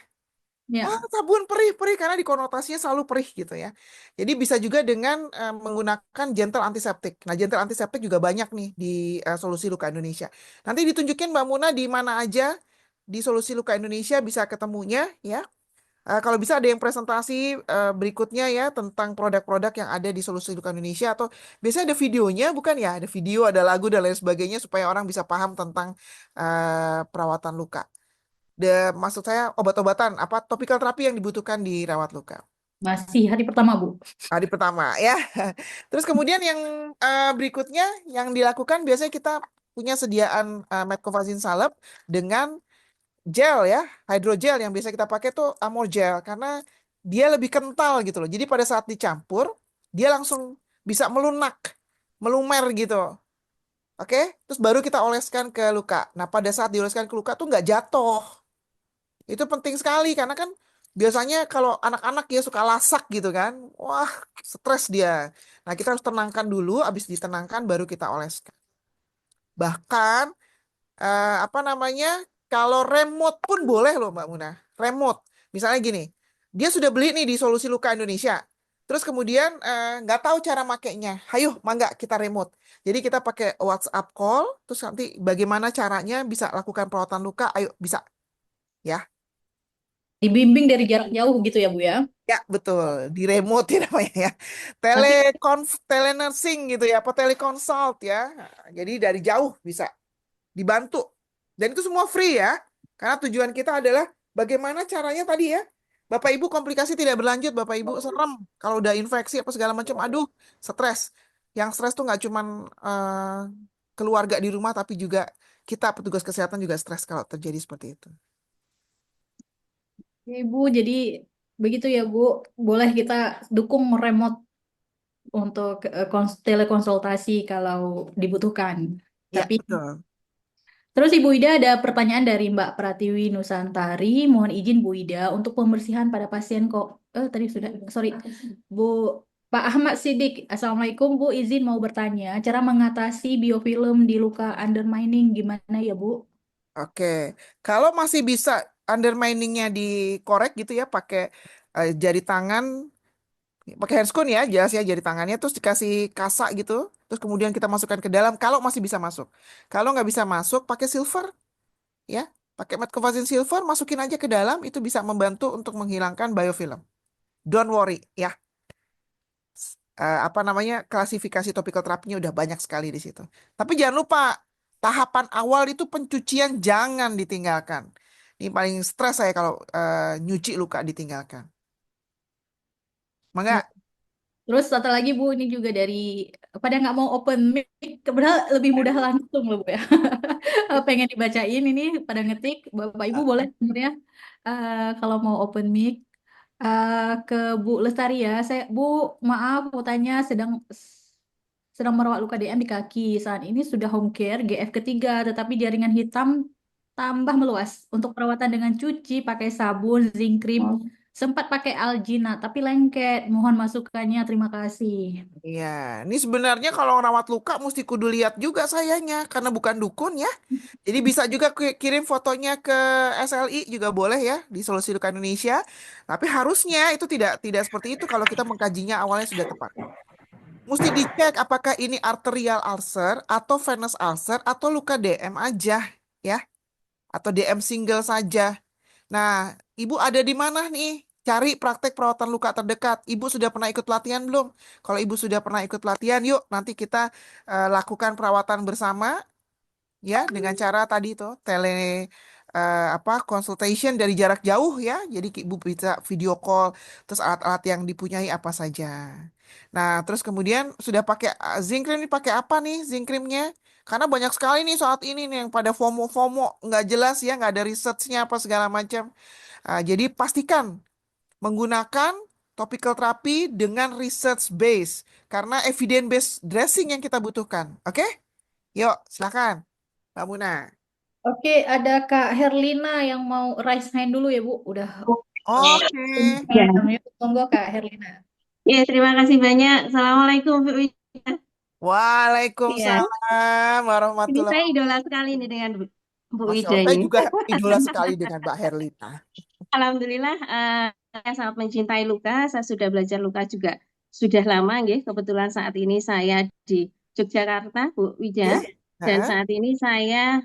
Wah, Ya. sabun perih-perih karena dikonotasinya selalu perih gitu ya. Jadi bisa juga dengan menggunakan gentle antiseptik. Nah, gentle antiseptik juga banyak nih di Solusi Luka Indonesia. Nanti ditunjukin Mbak Muna di mana aja di Solusi Luka Indonesia bisa ketemunya ya. Kalau bisa ada yang presentasi berikutnya ya tentang produk-produk yang ada di Solusi Luka Indonesia atau biasanya ada videonya bukan ya? Ada video, ada lagu dan lain sebagainya supaya orang bisa paham tentang perawatan luka. Maksud saya obat-obatan apa topikal terapi yang dibutuhkan di rawat luka. Masih hari pertama, Bu. Hari pertama ya. Terus kemudian yang berikutnya yang dilakukan biasanya kita punya sediaan metcovazin salep dengan gel ya, hydrogel yang biasa kita pakai tuh Amor gel karena dia lebih kental gitu loh. Jadi pada saat dicampur dia langsung bisa melunak, melumer gitu. Oke, terus baru kita oleskan ke luka. Nah, pada saat dioleskan ke luka tuh nggak jatuh. Itu penting sekali karena kan biasanya kalau anak-anak ya suka lasak gitu kan. Wah, stres dia. Nah, kita harus tenangkan dulu, habis ditenangkan baru kita oleskan. Bahkan apa namanya? Kalau remote pun boleh loh Mbak Muna. Remote. Misalnya gini, dia sudah beli nih di Solusi Luka Indonesia. Terus kemudian nggak tahu cara makainya. Hayo, mangga kita remote. Jadi kita pakai WhatsApp call, terus nanti bagaimana caranya bisa lakukan perawatan luka, ayo bisa. Ya, Dibimbing dari jarak jauh gitu ya, Bu ya. ya, betul. Di remote ya namanya ya. Nanti Telenursing gitu ya, apa teleconsult ya. Nah, jadi dari jauh bisa dibantu. Dan itu semua free ya. Karena tujuan kita adalah bagaimana caranya tadi ya. Bapak Ibu komplikasi tidak berlanjut, Bapak Ibu serem. Kalau udah infeksi apa segala macam, aduh, stres. Yang stres tuh nggak cuman keluarga di rumah, tapi juga kita petugas kesehatan juga stres kalau terjadi seperti itu. ya, Ibu, jadi begitu ya, Bu. Boleh kita dukung remote untuk telekonsultasi kalau dibutuhkan. Ya, Tapi betul. terus Ibu Ida ada pertanyaan dari Mbak Pratiwi Nusantari. Mohon izin Bu Ida untuk pembersihan pada pasien kok. Tadi sudah, sorry. Bu Pak Ahmad Sidik. Assalamualaikum Bu, izin mau bertanya. Cara mengatasi biofilm di luka undermining gimana ya Bu? Oke, kalau masih bisa underminingnya dikorek gitu ya, pakai jari tangan, pakai handscoon ya, jelas ya jari tangannya, terus dikasih kasa gitu, terus kemudian kita masukkan ke dalam. Kalau masih bisa masuk, kalau nggak bisa masuk, pakai silver ya, pakai metcovazin silver, masukin aja ke dalam, itu bisa membantu untuk menghilangkan biofilm. Don't worry ya. Apa namanya klasifikasi topical terapinya udah banyak sekali di situ. Tapi jangan lupa tahapan awal itu pencucian jangan ditinggalkan. Ini paling stres saya kalau nyuci luka ditinggalkan. Nah, Mangga. terus satu lagi Bu, ini juga dari pada nggak mau open mic, padahal lebih mudah langsung loh Bu ya. Pengen dibacain ini pada ngetik, Bapak Ibu boleh sebenarnya kalau mau open mic. Ke Bu Lestari ya. Bu, maaf mau tanya sedang merawat luka DM di kaki. Saat ini sudah home care GF ketiga, tetapi jaringan hitam tambah meluas. Untuk perawatan dengan cuci, pakai sabun, zinc cream, sempat pakai algina, tapi lengket. Mohon masukannya, terima kasih. Iya, ini sebenarnya kalau rawat luka mesti kudu lihat juga sayanya karena bukan dukun ya. Jadi bisa juga kirim fotonya ke SLI juga boleh ya di Solusi Luka Indonesia. Tapi harusnya itu tidak seperti itu kalau kita mengkajinya awalnya sudah tepat. Mesti dicek apakah ini arterial ulcer atau venous ulcer atau luka DM aja ya. atau DM single saja. Nah, Ibu ada di mana nih? Cari praktek perawatan luka terdekat. Ibu sudah pernah ikut pelatihan belum? Kalau Ibu sudah pernah ikut pelatihan, yuk nanti kita lakukan perawatan bersama ya dengan cara tadi tuh consultation dari jarak jauh ya. Jadi Ibu bisa video call, terus alat-alat yang dipunyai apa saja. Nah, terus kemudian sudah pakai zinc cream, ini pakai apa nih zinc creamnya? Karena banyak sekali nih saat ini nih yang pada FOMO-FOMO nggak jelas ya, nggak ada researchnya apa segala macam. Jadi pastikan menggunakan topical therapy dengan research base karena evidence based dressing yang kita butuhkan. Oke? Yuk, silakan, Mbak Muna. Oke, ada Kak Herlina yang mau raise hand dulu ya, Bu. Udah Oke. Ya, monggo Kak Herlina. ya, terima kasih banyak. Assalamualaikum, Bu Wida. Iya, Waalaikumsalam ini warahmatullahi saya wabarakatuh. idola sekali nih dengan Bu Masya Wida Allah, saya ini. juga idola sekali dengan Mbak Herlina. Alhamdulillah, saya sangat mencintai luka. Saya sudah belajar luka juga sudah lama, nggih. Kebetulan saat ini saya di Yogyakarta, Bu Wida, Oke. dan Heeh. saat ini saya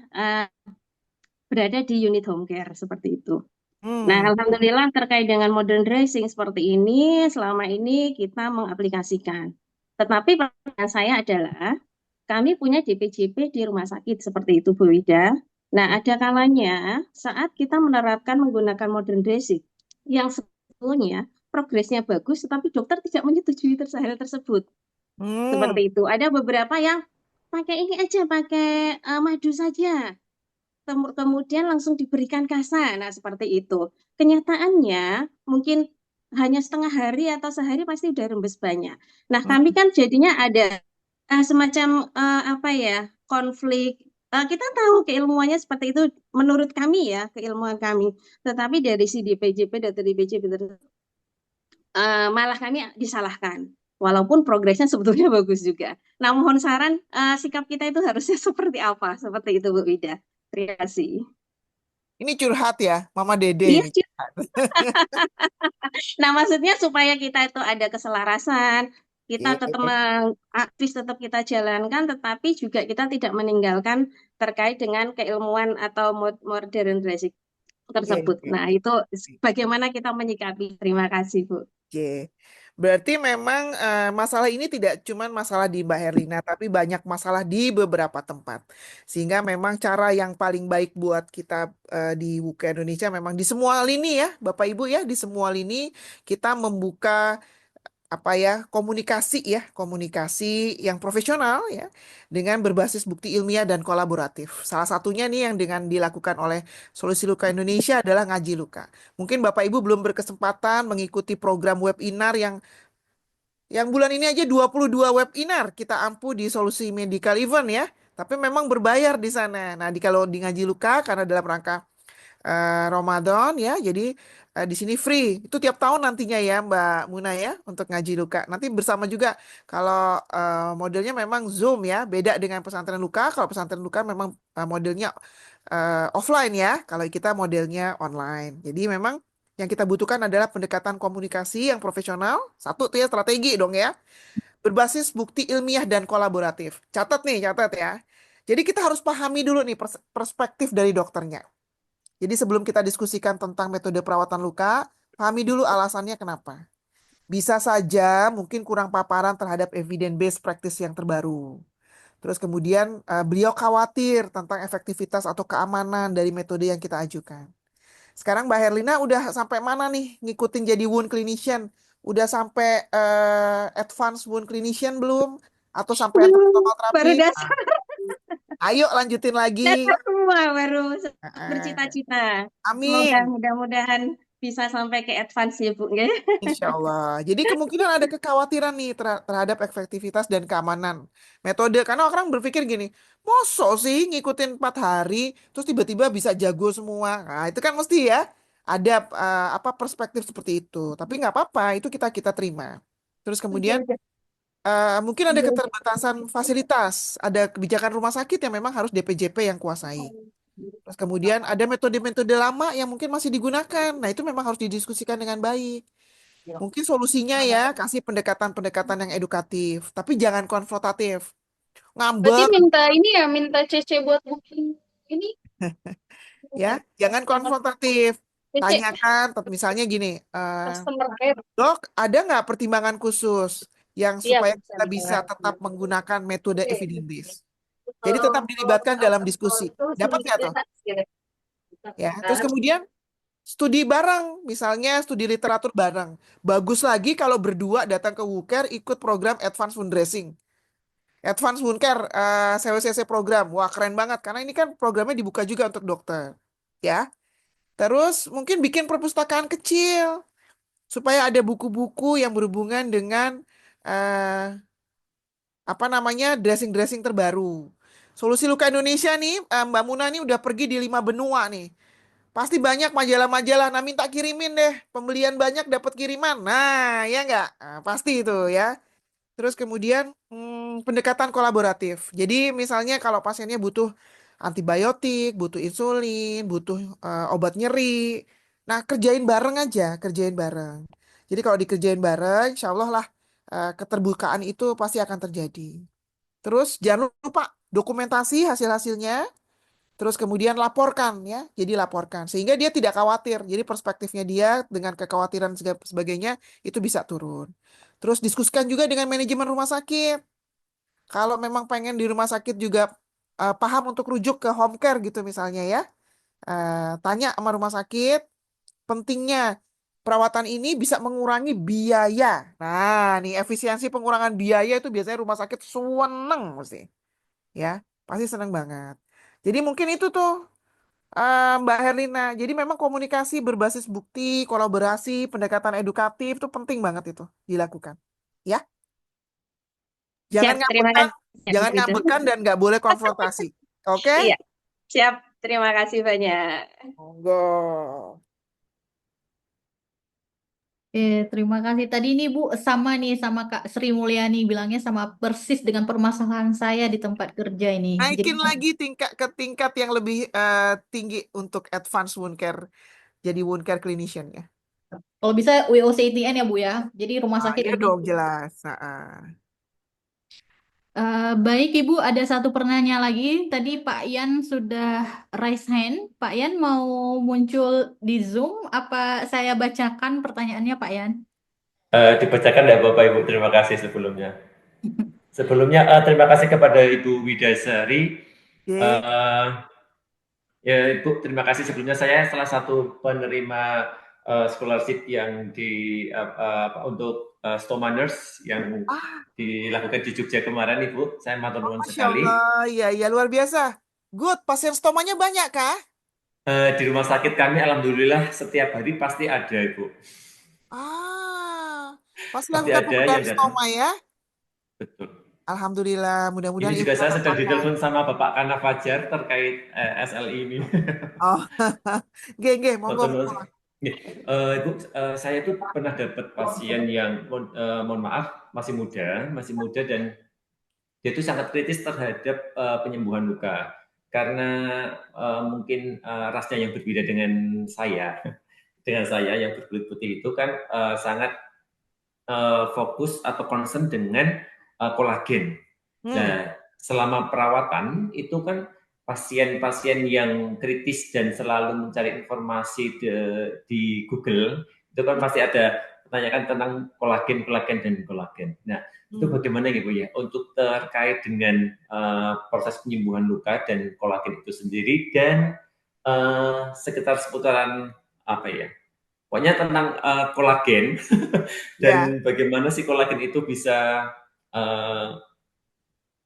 berada di unit home care seperti itu. Nah, Hmm. alhamdulillah terkait dengan modern dressing seperti ini, selama ini kita mengaplikasikan. Tetapi pertanyaan saya adalah, kami punya JP-JP di rumah sakit seperti itu, Bu Wida. Nah, ada kalanya saat kita menerapkan menggunakan modern dressing, yang sebetulnya progresnya bagus, tetapi dokter tidak menyetujui hal tersebut. Hmm. Seperti itu. Ada beberapa yang pakai ini aja, pakai madu saja. Kemudian langsung diberikan kasa. Nah, seperti itu. Kenyataannya mungkin hanya setengah hari atau sehari pasti udah rembes banyak. Nah, kami kan jadinya ada semacam konflik. Kita tahu keilmuannya seperti itu menurut kami ya, keilmuan kami. Tetapi dari si DPJP dan dari BJP malah kami disalahkan. Walaupun progresnya sebetulnya bagus juga. Nah, mohon saran sikap kita itu harusnya seperti apa? Seperti itu, Bu Wida. Terima kasih. Ini curhat ya, Mama Dede Iya, ini. nah maksudnya supaya kita itu ada keselarasan, kita Oke. tetap aktif, tetap kita jalankan, tetapi juga kita tidak meninggalkan terkait dengan keilmuan atau modern dressing tersebut. Oke. Nah, itu bagaimana kita menyikapi. Terima kasih, Bu. Oke. Berarti memang masalah ini tidak cuma masalah di Mbak Herlina, tapi banyak masalah di beberapa tempat. Sehingga memang cara yang paling baik buat kita di WUKA Indonesia memang di semua lini ya, Bapak Ibu ya, di semua lini kita membuka komunikasi yang profesional ya dengan berbasis bukti ilmiah dan kolaboratif. Salah satunya nih yang dengan dilakukan oleh Solusi Luka Indonesia adalah ngaji luka. Mungkin Bapak Ibu belum berkesempatan mengikuti program webinar yang bulan ini aja 22 webinar kita ampu di Solusi Medical Event ya. Tapi memang berbayar di sana. Nah, kalau di ngaji luka karena dalam rangka Ramadan ya. Jadi di sini free. Itu tiap tahun nantinya ya Mbak Muna ya untuk ngaji luka. Nanti bersama juga kalau modelnya memang Zoom ya. Beda dengan pesantren luka. Kalau pesantren luka memang modelnya offline ya. Kalau kita modelnya online. Jadi memang yang kita butuhkan adalah pendekatan komunikasi yang profesional. Satu tuh ya strategi dong ya. Berbasis bukti ilmiah dan kolaboratif. Catat nih, catat ya. Jadi kita harus pahami dulu nih perspektif dari dokternya. Jadi sebelum kita diskusikan tentang metode perawatan luka, pahami dulu alasannya kenapa. Bisa saja mungkin kurang paparan terhadap evidence based practice yang terbaru. Terus kemudian beliau khawatir tentang efektivitas atau keamanan dari metode yang kita ajukan. Sekarang Mbak Herlina udah sampai mana nih ngikutin jadi wound clinician? Udah sampai advanced wound clinician belum? Atau sampai protokol Baru terapi? dasar Ayo lanjutin lagi. semua, baru Nah, bercita-cita. Semoga amin. mudah-mudahan bisa sampai ke advance ya, Bu. Nggih. Insya Allah. Jadi kemungkinan ada kekhawatiran nih terhadap efektivitas dan keamanan metode. Karena orang berpikir gini, mosok sih ngikutin 4 hari, terus tiba-tiba bisa jago semua. Nah itu kan mesti ya ada perspektif seperti itu. Tapi nggak apa-apa, itu kita terima. Terus kemudian mungkin ada keterbatasan fasilitas, ada kebijakan rumah sakit yang memang harus DPJP yang kuasai. Terus kemudian ada metode-metode lama yang mungkin masih digunakan. Nah itu memang harus didiskusikan dengan baik. Mungkin solusinya ya kasih pendekatan-pendekatan yang edukatif, tapi jangan konfrontatif. Berarti Ngambek, minta ini ya, minta CC buat booking ini. Ya, jangan konfrontatif. Cek Tanyakan, misalnya gini, customer care. dok, ada nggak pertimbangan khusus yang Iya, supaya bisa kita bisa tetap menggunakan metode evidence based? Jadi tetap dilibatkan dalam diskusi. Dapat nggak tuh? Ya, terus kemudian studi bareng, misalnya studi literatur bareng. Bagus lagi kalau berdua datang ke WUCARE ikut program Advanced Fundraising. Advanced WUCARE CWCC program. Wah, keren banget karena ini kan programnya dibuka juga untuk dokter. Ya. Terus mungkin bikin perpustakaan kecil supaya ada buku-buku yang berhubungan dengan eh, apa namanya dressing-dressing terbaru. Solusi Luka Indonesia nih, Mbak Muna nih udah pergi di 5 benua nih. Pasti banyak majalah-majalah. Nah, minta kirimin deh. Pembelian banyak dapat kiriman. Nah, ya nggak? Nah, pasti itu ya. Terus kemudian pendekatan kolaboratif. Jadi misalnya kalau pasiennya butuh antibiotik, butuh insulin, butuh obat nyeri. Nah, kerjain bareng aja, kerjain bareng. Jadi kalau dikerjain bareng, insya Allah lah keterbukaan itu pasti akan terjadi. Terus jangan lupa dokumentasi hasil-hasilnya. Terus kemudian laporkan ya, jadi laporkan sehingga dia tidak khawatir. Jadi perspektifnya dia dengan kekhawatiran sebagainya itu bisa turun. Terus diskusikan juga dengan manajemen rumah sakit. Kalau memang pengen di rumah sakit juga paham untuk rujuk ke home care gitu misalnya ya. Tanya sama rumah sakit pentingnya perawatan ini bisa mengurangi biaya. Nah, nih efisiensi pengurangan biaya itu biasanya rumah sakit seneng mesti. Ya, pasti seneng banget. Jadi mungkin itu tuh Mbak Herlina. Jadi memang komunikasi berbasis bukti, kolaborasi, pendekatan edukatif itu penting banget itu dilakukan. Ya, jangan Siap, terima ngambekan, kasih. jangan Gitu. ngambekan dan nggak boleh konfrontasi. Oke? Iya, siap. Terima kasih banyak. Monggo. Terima kasih. Tadi ini Bu sama nih sama Kak Sri Mulyani bilangnya sama persis dengan permasalahan saya di tempat kerja ini. Jadi Naikin lagi tingkat ke tingkat yang lebih tinggi untuk advance wound care. Jadi wound care clinician ya. kalau bisa WOCTN ya Bu ya. Jadi rumah sakit Iya lebih. dong jelas. Baik Ibu, ada satu pertanyaan lagi. Tadi Pak Yan sudah raise hand. Pak Yan mau muncul di Zoom? Apa saya bacakan pertanyaannya Pak Yan? Dibacakan ya Bapak Ibu, terima kasih sebelumnya. Sebelumnya terima kasih kepada Ibu Widasari. Oke. Ya Ibu, terima kasih sebelumnya. Saya salah satu penerima scholarship yang untuk stoma nurse yang dilakukan di Jogja kemarin Ibu. Saya matur nuwun Masya sekali. Allah, iya luar biasa. Good, pasien stomanya banyak kah? Di rumah sakit kami alhamdulillah setiap hari pasti ada Ibu. Pas Pasti lakukan ada yang pembedahan datang. stoma ya. Betul. Alhamdulillah, mudah-mudahan Ini ibu juga saya sedang mendapatkan. ditelepon sama Bapak Kana Fajar terkait SLI ini. Oh, geng, monggo. Matur nuwun. Ibu, saya itu pernah dapat pasien yang mohon maaf masih muda dan dia itu sangat kritis terhadap penyembuhan luka karena mungkin rasnya yang berbeda dengan saya yang berkulit putih itu kan sangat fokus atau concern dengan kolagen. Nah, selama perawatan itu kan pasien-pasien yang kritis dan selalu mencari informasi di Google itu kan pasti ada pertanyaan tentang kolagen dan kolagen. Nah, itu bagaimana Ibu ya untuk terkait dengan proses penyembuhan luka dan kolagen itu sendiri dan sekitar seputaran apa ya? Pokoknya tentang kolagen dan bagaimana si kolagen itu bisa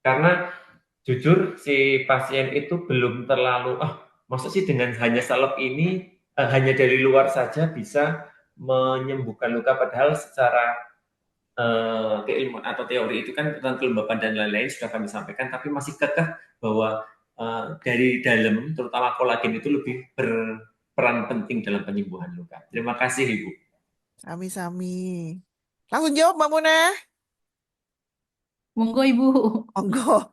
karena jujur si pasien itu belum terlalu maksud sih dengan hanya salep ini hanya dari luar saja bisa menyembuhkan luka padahal secara keilmuan atau teori itu kan tentang kelembapan dan lain-lain sudah kami sampaikan tapi masih kekeh bahwa dari dalam terutama kolagen itu lebih berperan penting dalam penyembuhan luka. Terima kasih Ibu. Sami-sami. Langsung jawab Mbak Muna. Monggo Ibu. Monggo.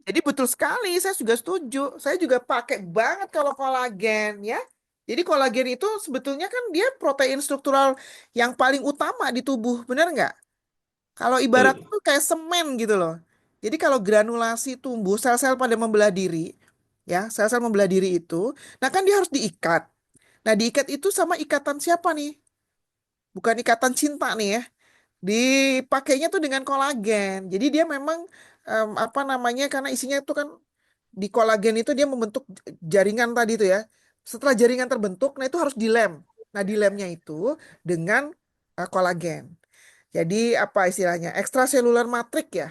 Jadi betul sekali, saya juga setuju. Saya juga pakai banget kalau kolagen ya. Jadi kolagen itu sebetulnya kan dia protein struktural yang paling utama di tubuh, benar nggak? Kalau ibarat itu kayak semen gitu loh. Jadi kalau granulasi tumbuh, sel-sel pada membelah diri, ya, sel-sel membelah diri itu. Nah, kan dia harus diikat. Nah, diikat itu sama ikatan siapa nih? Bukan ikatan cinta nih ya. Dipakainya tuh dengan kolagen. Jadi dia memang apa namanya, karena isinya itu kan di kolagen itu dia membentuk jaringan tadi itu ya. Setelah jaringan terbentuk, nah itu harus dilem. Nah, dilemnya itu dengan kolagen. Jadi apa istilahnya? Extracellular matrix ya.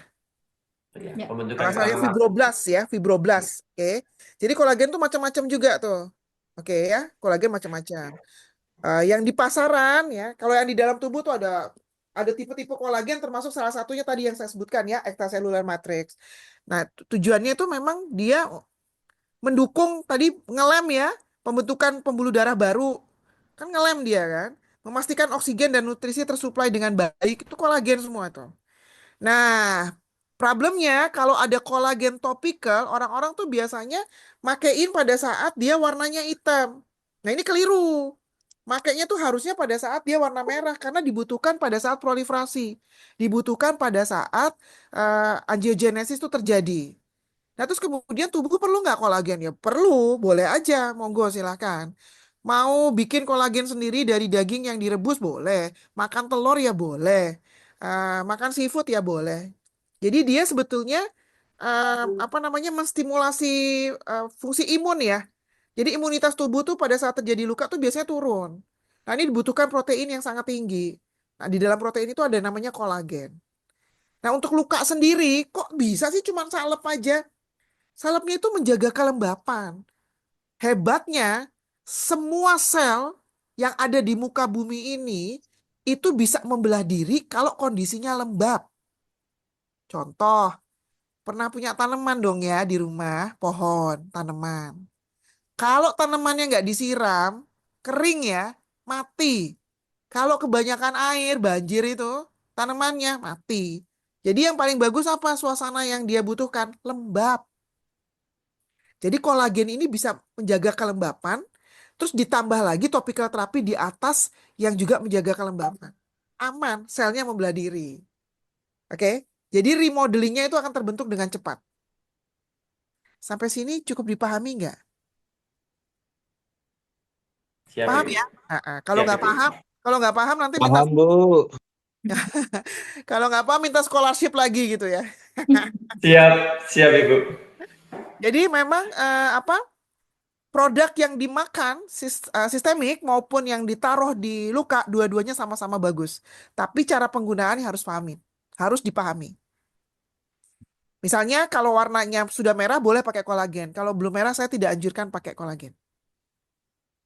Ya, Ya. pembentukan Kalau saya lemak. fibroblast ya, fibroblast. Oke. Jadi kolagen tuh macam-macam juga tuh. Oke ya, kolagen macam-macam. Yang di pasaran ya, kalau yang di dalam tubuh tuh ada tipe-tipe kolagen, termasuk salah satunya tadi yang saya sebutkan ya, extracellular matrix. Nah, tujuannya itu memang dia mendukung tadi ngelem ya, pembentukan pembuluh darah baru. Kan ngelem dia kan, memastikan oksigen dan nutrisi tersuplai dengan baik, itu kolagen semua tuh. Nah, problemnya kalau ada kolagen topikal, orang-orang tuh biasanya makein pada saat dia warnanya hitam. Nah, ini keliru. Makanya tuh harusnya pada saat dia warna merah karena dibutuhkan pada saat proliferasi. Dibutuhkan pada saat angiogenesis itu terjadi. Nah, terus kemudian tubuh perlu nggak kolagen? Ya perlu, boleh aja, monggo silahkan. Mau bikin kolagen sendiri dari daging yang direbus boleh. Makan telur ya boleh. Makan seafood ya boleh. Jadi dia sebetulnya apa namanya menstimulasi fungsi imun ya. Jadi imunitas tubuh tuh pada saat terjadi luka tuh biasanya turun. Nah, ini dibutuhkan protein yang sangat tinggi. Nah, di dalam protein itu ada namanya kolagen. Nah, untuk luka sendiri kok bisa sih cuma salep aja? Salepnya itu menjaga kelembapan. Hebatnya, semua sel yang ada di muka bumi ini itu bisa membelah diri kalau kondisinya lembab. Contoh, pernah punya tanaman dong ya di rumah, pohon, tanaman. Kalau tanamannya nggak disiram, kering ya, mati. Kalau kebanyakan air, banjir itu, tanamannya mati. Jadi yang paling bagus apa? Suasana yang dia butuhkan, lembab. Jadi kolagen ini bisa menjaga kelembapan, terus ditambah lagi topical terapi di atas yang juga menjaga kelembapan. Aman, selnya membelah diri. Oke? Jadi remodelingnya itu akan terbentuk dengan cepat. Sampai sini cukup dipahami nggak? Siap, Paham Ibu. ya? Kalau Siap, nggak Ibu. paham, nanti minta Paham, Bu. kalau nggak paham minta scholarship lagi gitu ya. Siap, siap, Ibu. Jadi memang produk yang dimakan sistemik maupun yang ditaruh di luka dua-duanya sama-sama bagus. Tapi cara penggunaannya harus dipahami. Misalnya kalau warnanya sudah merah boleh pakai kolagen. Kalau belum merah saya tidak anjurkan pakai kolagen.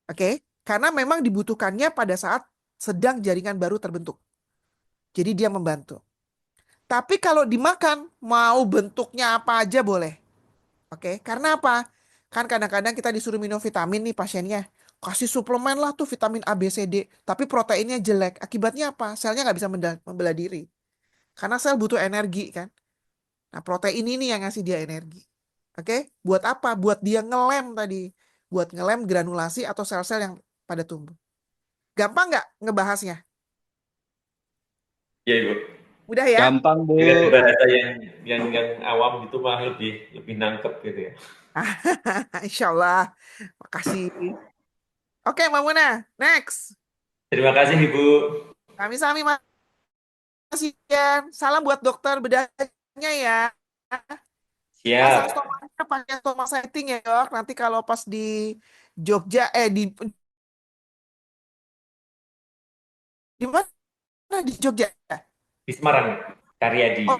Oke? Karena memang dibutuhkannya pada saat sedang jaringan baru terbentuk. Jadi dia membantu. Tapi kalau dimakan mau bentuknya apa aja boleh. Oke? Karena apa? Kan kadang-kadang kita disuruh minum vitamin nih pasiennya. Kasih suplemen lah tuh vitamin A, B, C, D. Tapi proteinnya jelek. Akibatnya apa? Selnya nggak bisa membelah diri. Karena sel butuh energi kan. Nah, protein ini yang ngasih dia energi. Oke? Buat apa? Buat dia ngelem tadi. Buat ngelem granulasi atau sel-sel yang pada tumbuh. Gampang nggak ngebahasnya? Ya, Ibu. Udah ya? Gampang, Bu. Dengan bahasa yang awam itu malah lebih nangkep gitu ya. Insya Allah. Makasih. Oke, Mbak Muna. Next. Terima kasih, Ibu. Sami-sami, Mas Ian. Salam buat dokter bedahnya ya. Pasang Siap. stomanya pakai stoma setting ya, dok. Nanti kalau pas di Jogja, di mana di Jogja? Di Semarang, Karyadi. Oh,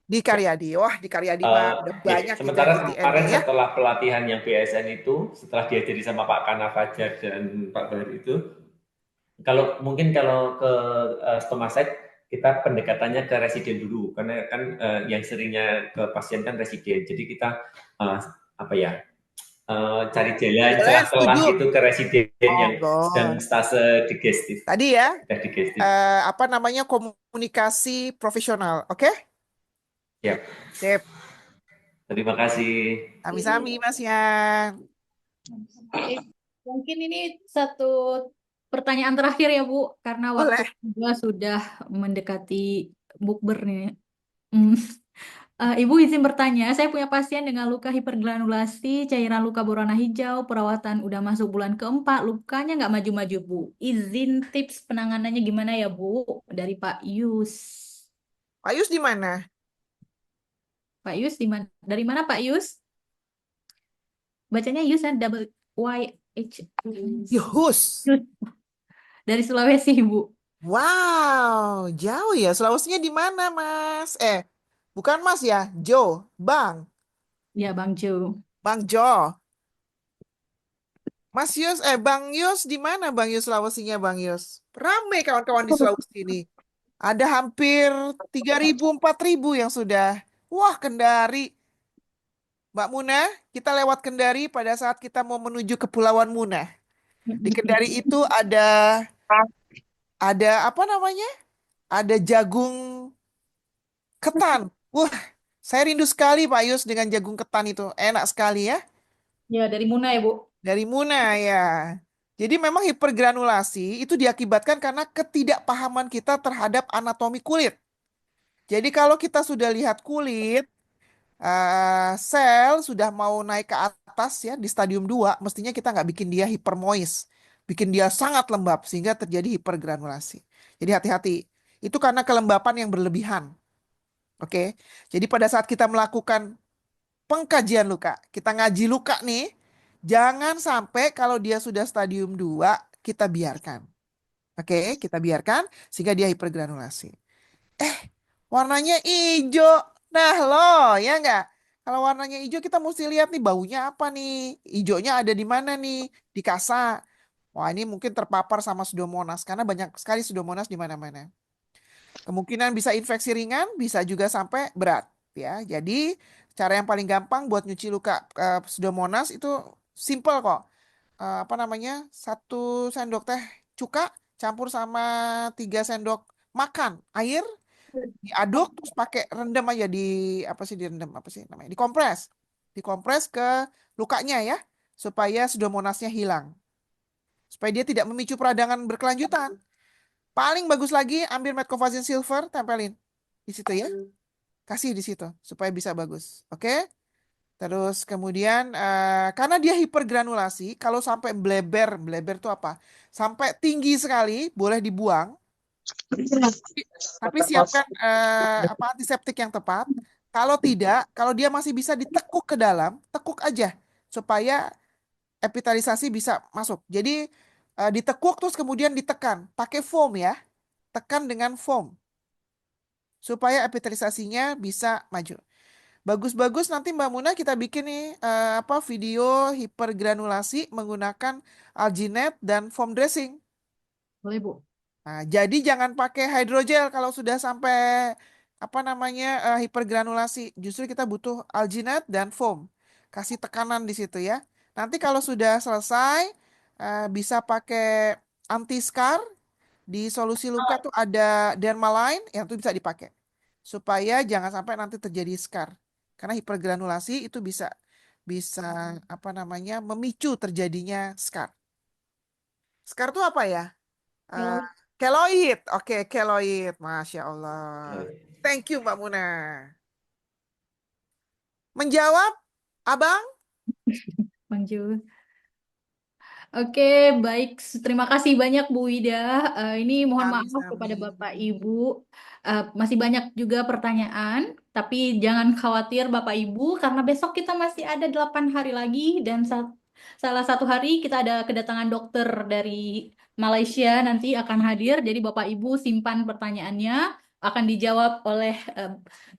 di Karyadi. Wah, di Karyadi mah udah banyak kita Sementara yang kemarin ya. setelah pelatihan yang BSN itu, setelah diajari sama Pak Kana Fajar dan Pak Bahar itu, kalau ke stomasite, kita pendekatannya ke residen dulu, karena kan yang seringnya ke pasien kan residen. Jadi kita cari jalan celah-celah itu ke residen yang sedang stase digestif. Tadi ya, digestif. komunikasi profesional, oke? Siap. Sip. Terima kasih. Sami-sami, Mas Yan. Mungkin ini satu pertanyaan terakhir ya, Bu, karena waktu juga sudah mendekati bukber nih. Ibu izin bertanya, saya punya pasien dengan luka hipergranulasi, cairan luka berwarna hijau, perawatan udah masuk bulan keempat, lukanya nggak maju-maju, Bu. Izin tips penanganannya gimana ya, Bu? Dari Pak Yus. Pak Yus di mana? Pak Yus di mana? Dari mana Pak Yus? Bacanya Yus kan double Y H. Yus. Yus. Dari Sulawesi, Bu. Wow, jauh ya. Sulawesinya di mana, Mas? Bukan Mas ya, Jo, Bang, Ya, Bang Jo. Bang Jo. Mas Yus, Bang Yus di mana Bang Yus Sulawesinya Bang Yus? Ramai kawan-kawan di Sulawesi ini. Ada hampir 3.000, 4.000 yang sudah. Wah, Kendari. Mbak Muna, kita lewat Kendari pada saat kita mau menuju Kepulauan Muna. Di Kendari itu ada apa namanya? Ada jagung ketan. Wah, saya rindu sekali Pak Yus dengan jagung ketan itu. Enak sekali ya. Ya, dari Muna ya, Bu. Dari Muna ya. Jadi memang hipergranulasi itu diakibatkan karena ketidakpahaman kita terhadap anatomi kulit. Jadi kalau kita sudah lihat kulit, sel sudah mau naik ke atas ya di stadium 2, mestinya kita nggak bikin dia hipermoist. Bikin dia sangat lembab sehingga terjadi hipergranulasi. Jadi hati-hati. Itu karena kelembapan yang berlebihan. Oke. Jadi pada saat kita melakukan pengkajian luka, kita ngaji luka nih, jangan sampai kalau dia sudah stadium 2 kita biarkan. Oke, kita biarkan sehingga dia hipergranulasi. Warnanya hijau. Nah loh, ya enggak? Kalau warnanya hijau kita mesti lihat nih baunya apa nih. Hijaunya ada di mana nih? Di kasa. Wah, ini mungkin terpapar sama Pseudomonas karena banyak sekali Pseudomonas di mana-mana. Kemungkinan bisa infeksi ringan, bisa juga sampai berat ya. Jadi cara yang paling gampang buat nyuci luka Pseudomonas itu simple kok. Apa namanya? 1 sendok teh cuka campur sama 3 sendok makan air, diaduk terus pakai rendam aja di apa sih direndam apa sih namanya? Dikompres ke lukanya ya supaya Pseudomonasnya hilang. Supaya dia tidak memicu peradangan berkelanjutan. Paling bagus lagi ambil Metcovazin Silver, tempelin di situ ya. Kasih di situ supaya bisa bagus. Oke? Terus kemudian karena dia hipergranulasi, kalau sampai bleber itu apa? Sampai tinggi sekali, boleh dibuang. Tapi siapkan antiseptik yang tepat. Kalau tidak, kalau dia masih bisa ditekuk ke dalam, tekuk aja supaya epitalisasi bisa masuk. Jadi ditekuk terus kemudian ditekan, pakai foam ya. Tekan dengan foam supaya epitalisasinya bisa maju. Bagus-bagus nanti Mbak Muna kita bikin nih video hipergranulasi menggunakan alginate dan foam dressing. Boleh, Bu. Nah, jadi jangan pakai hydrogel kalau sudah sampai apa namanya hipergranulasi. Justru kita butuh alginate dan foam. Kasih tekanan di situ ya. Nanti kalau sudah selesai bisa pakai anti scar. Di solusi luka tuh ada dermaline yang itu bisa dipakai. Supaya jangan sampai nanti terjadi scar. Karena hipergranulasi itu bisa bisa apa namanya memicu terjadinya scar. Scar itu apa ya? Eh, Keloid. keloid. Oke, keloid. Masya Allah. Thank you, Mbak Muna. Menjawab, Abang? Bang Jo. Oke, baik. Terima kasih banyak Bu Wida. Ini mohon maaf kepada Sami-sami. Bapak Ibu. Masih banyak juga pertanyaan, tapi jangan khawatir Bapak Ibu, karena besok kita masih ada 8 hari lagi dan salah satu hari kita ada kedatangan dokter dari Malaysia nanti akan hadir. Jadi Bapak Ibu simpan pertanyaannya, akan dijawab oleh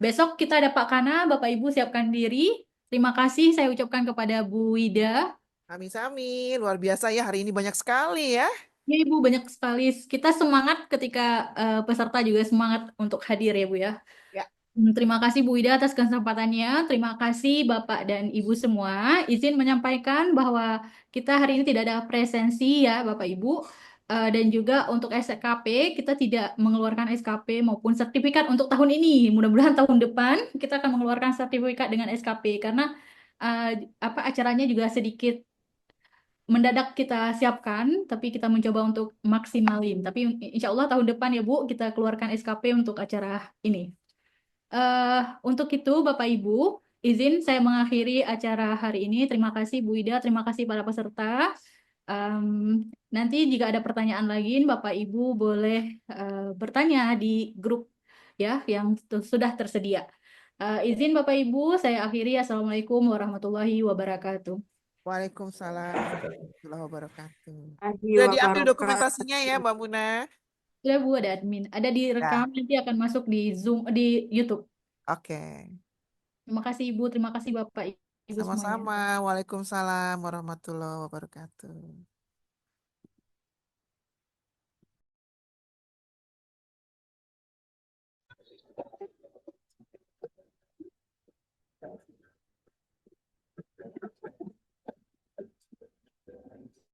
besok kita ada Pak Kana. Bapak Ibu siapkan diri. Terima kasih saya ucapkan kepada Bu Wida. Sami-sami. Luar biasa ya, hari ini banyak sekali ya. Ya Ibu, banyak sekali. Kita semangat ketika peserta juga semangat untuk hadir ya Bu ya. Ya. Terima kasih Bu Ida atas kesempatannya. Terima kasih Bapak dan Ibu semua. Izin menyampaikan bahwa kita hari ini tidak ada presensi ya Bapak Ibu. Dan juga untuk SKP, kita tidak mengeluarkan SKP maupun sertifikat untuk tahun ini. Mudah-mudahan tahun depan kita akan mengeluarkan sertifikat dengan SKP karena acaranya juga sedikit mendadak kita siapkan, tapi kita mencoba untuk maksimalin. Tapi insya Allah tahun depan ya Bu, kita keluarkan SKP untuk acara ini. Untuk itu, Bapak Ibu, izin saya mengakhiri acara hari ini. Terima kasih Bu Ida, terima kasih para peserta. Nanti jika ada pertanyaan lagi, Bapak Ibu boleh bertanya di grup ya yang sudah tersedia. Izin Bapak Ibu, saya akhiri. Assalamualaikum warahmatullahi wabarakatuh. Waalaikumsalam warahmatullahi wabarakatuh. Adi Sudah diambil wabarakatuh. dokumentasinya ya, Mbak Muna? Sudah Bu, ada admin. Ada Ya, direkam, nanti akan masuk di Zoom, di YouTube. oke. Terima kasih Ibu, terima kasih Bapak Ibu semuanya. Sama-sama. Waalaikumsalam warahmatullahi wabarakatuh.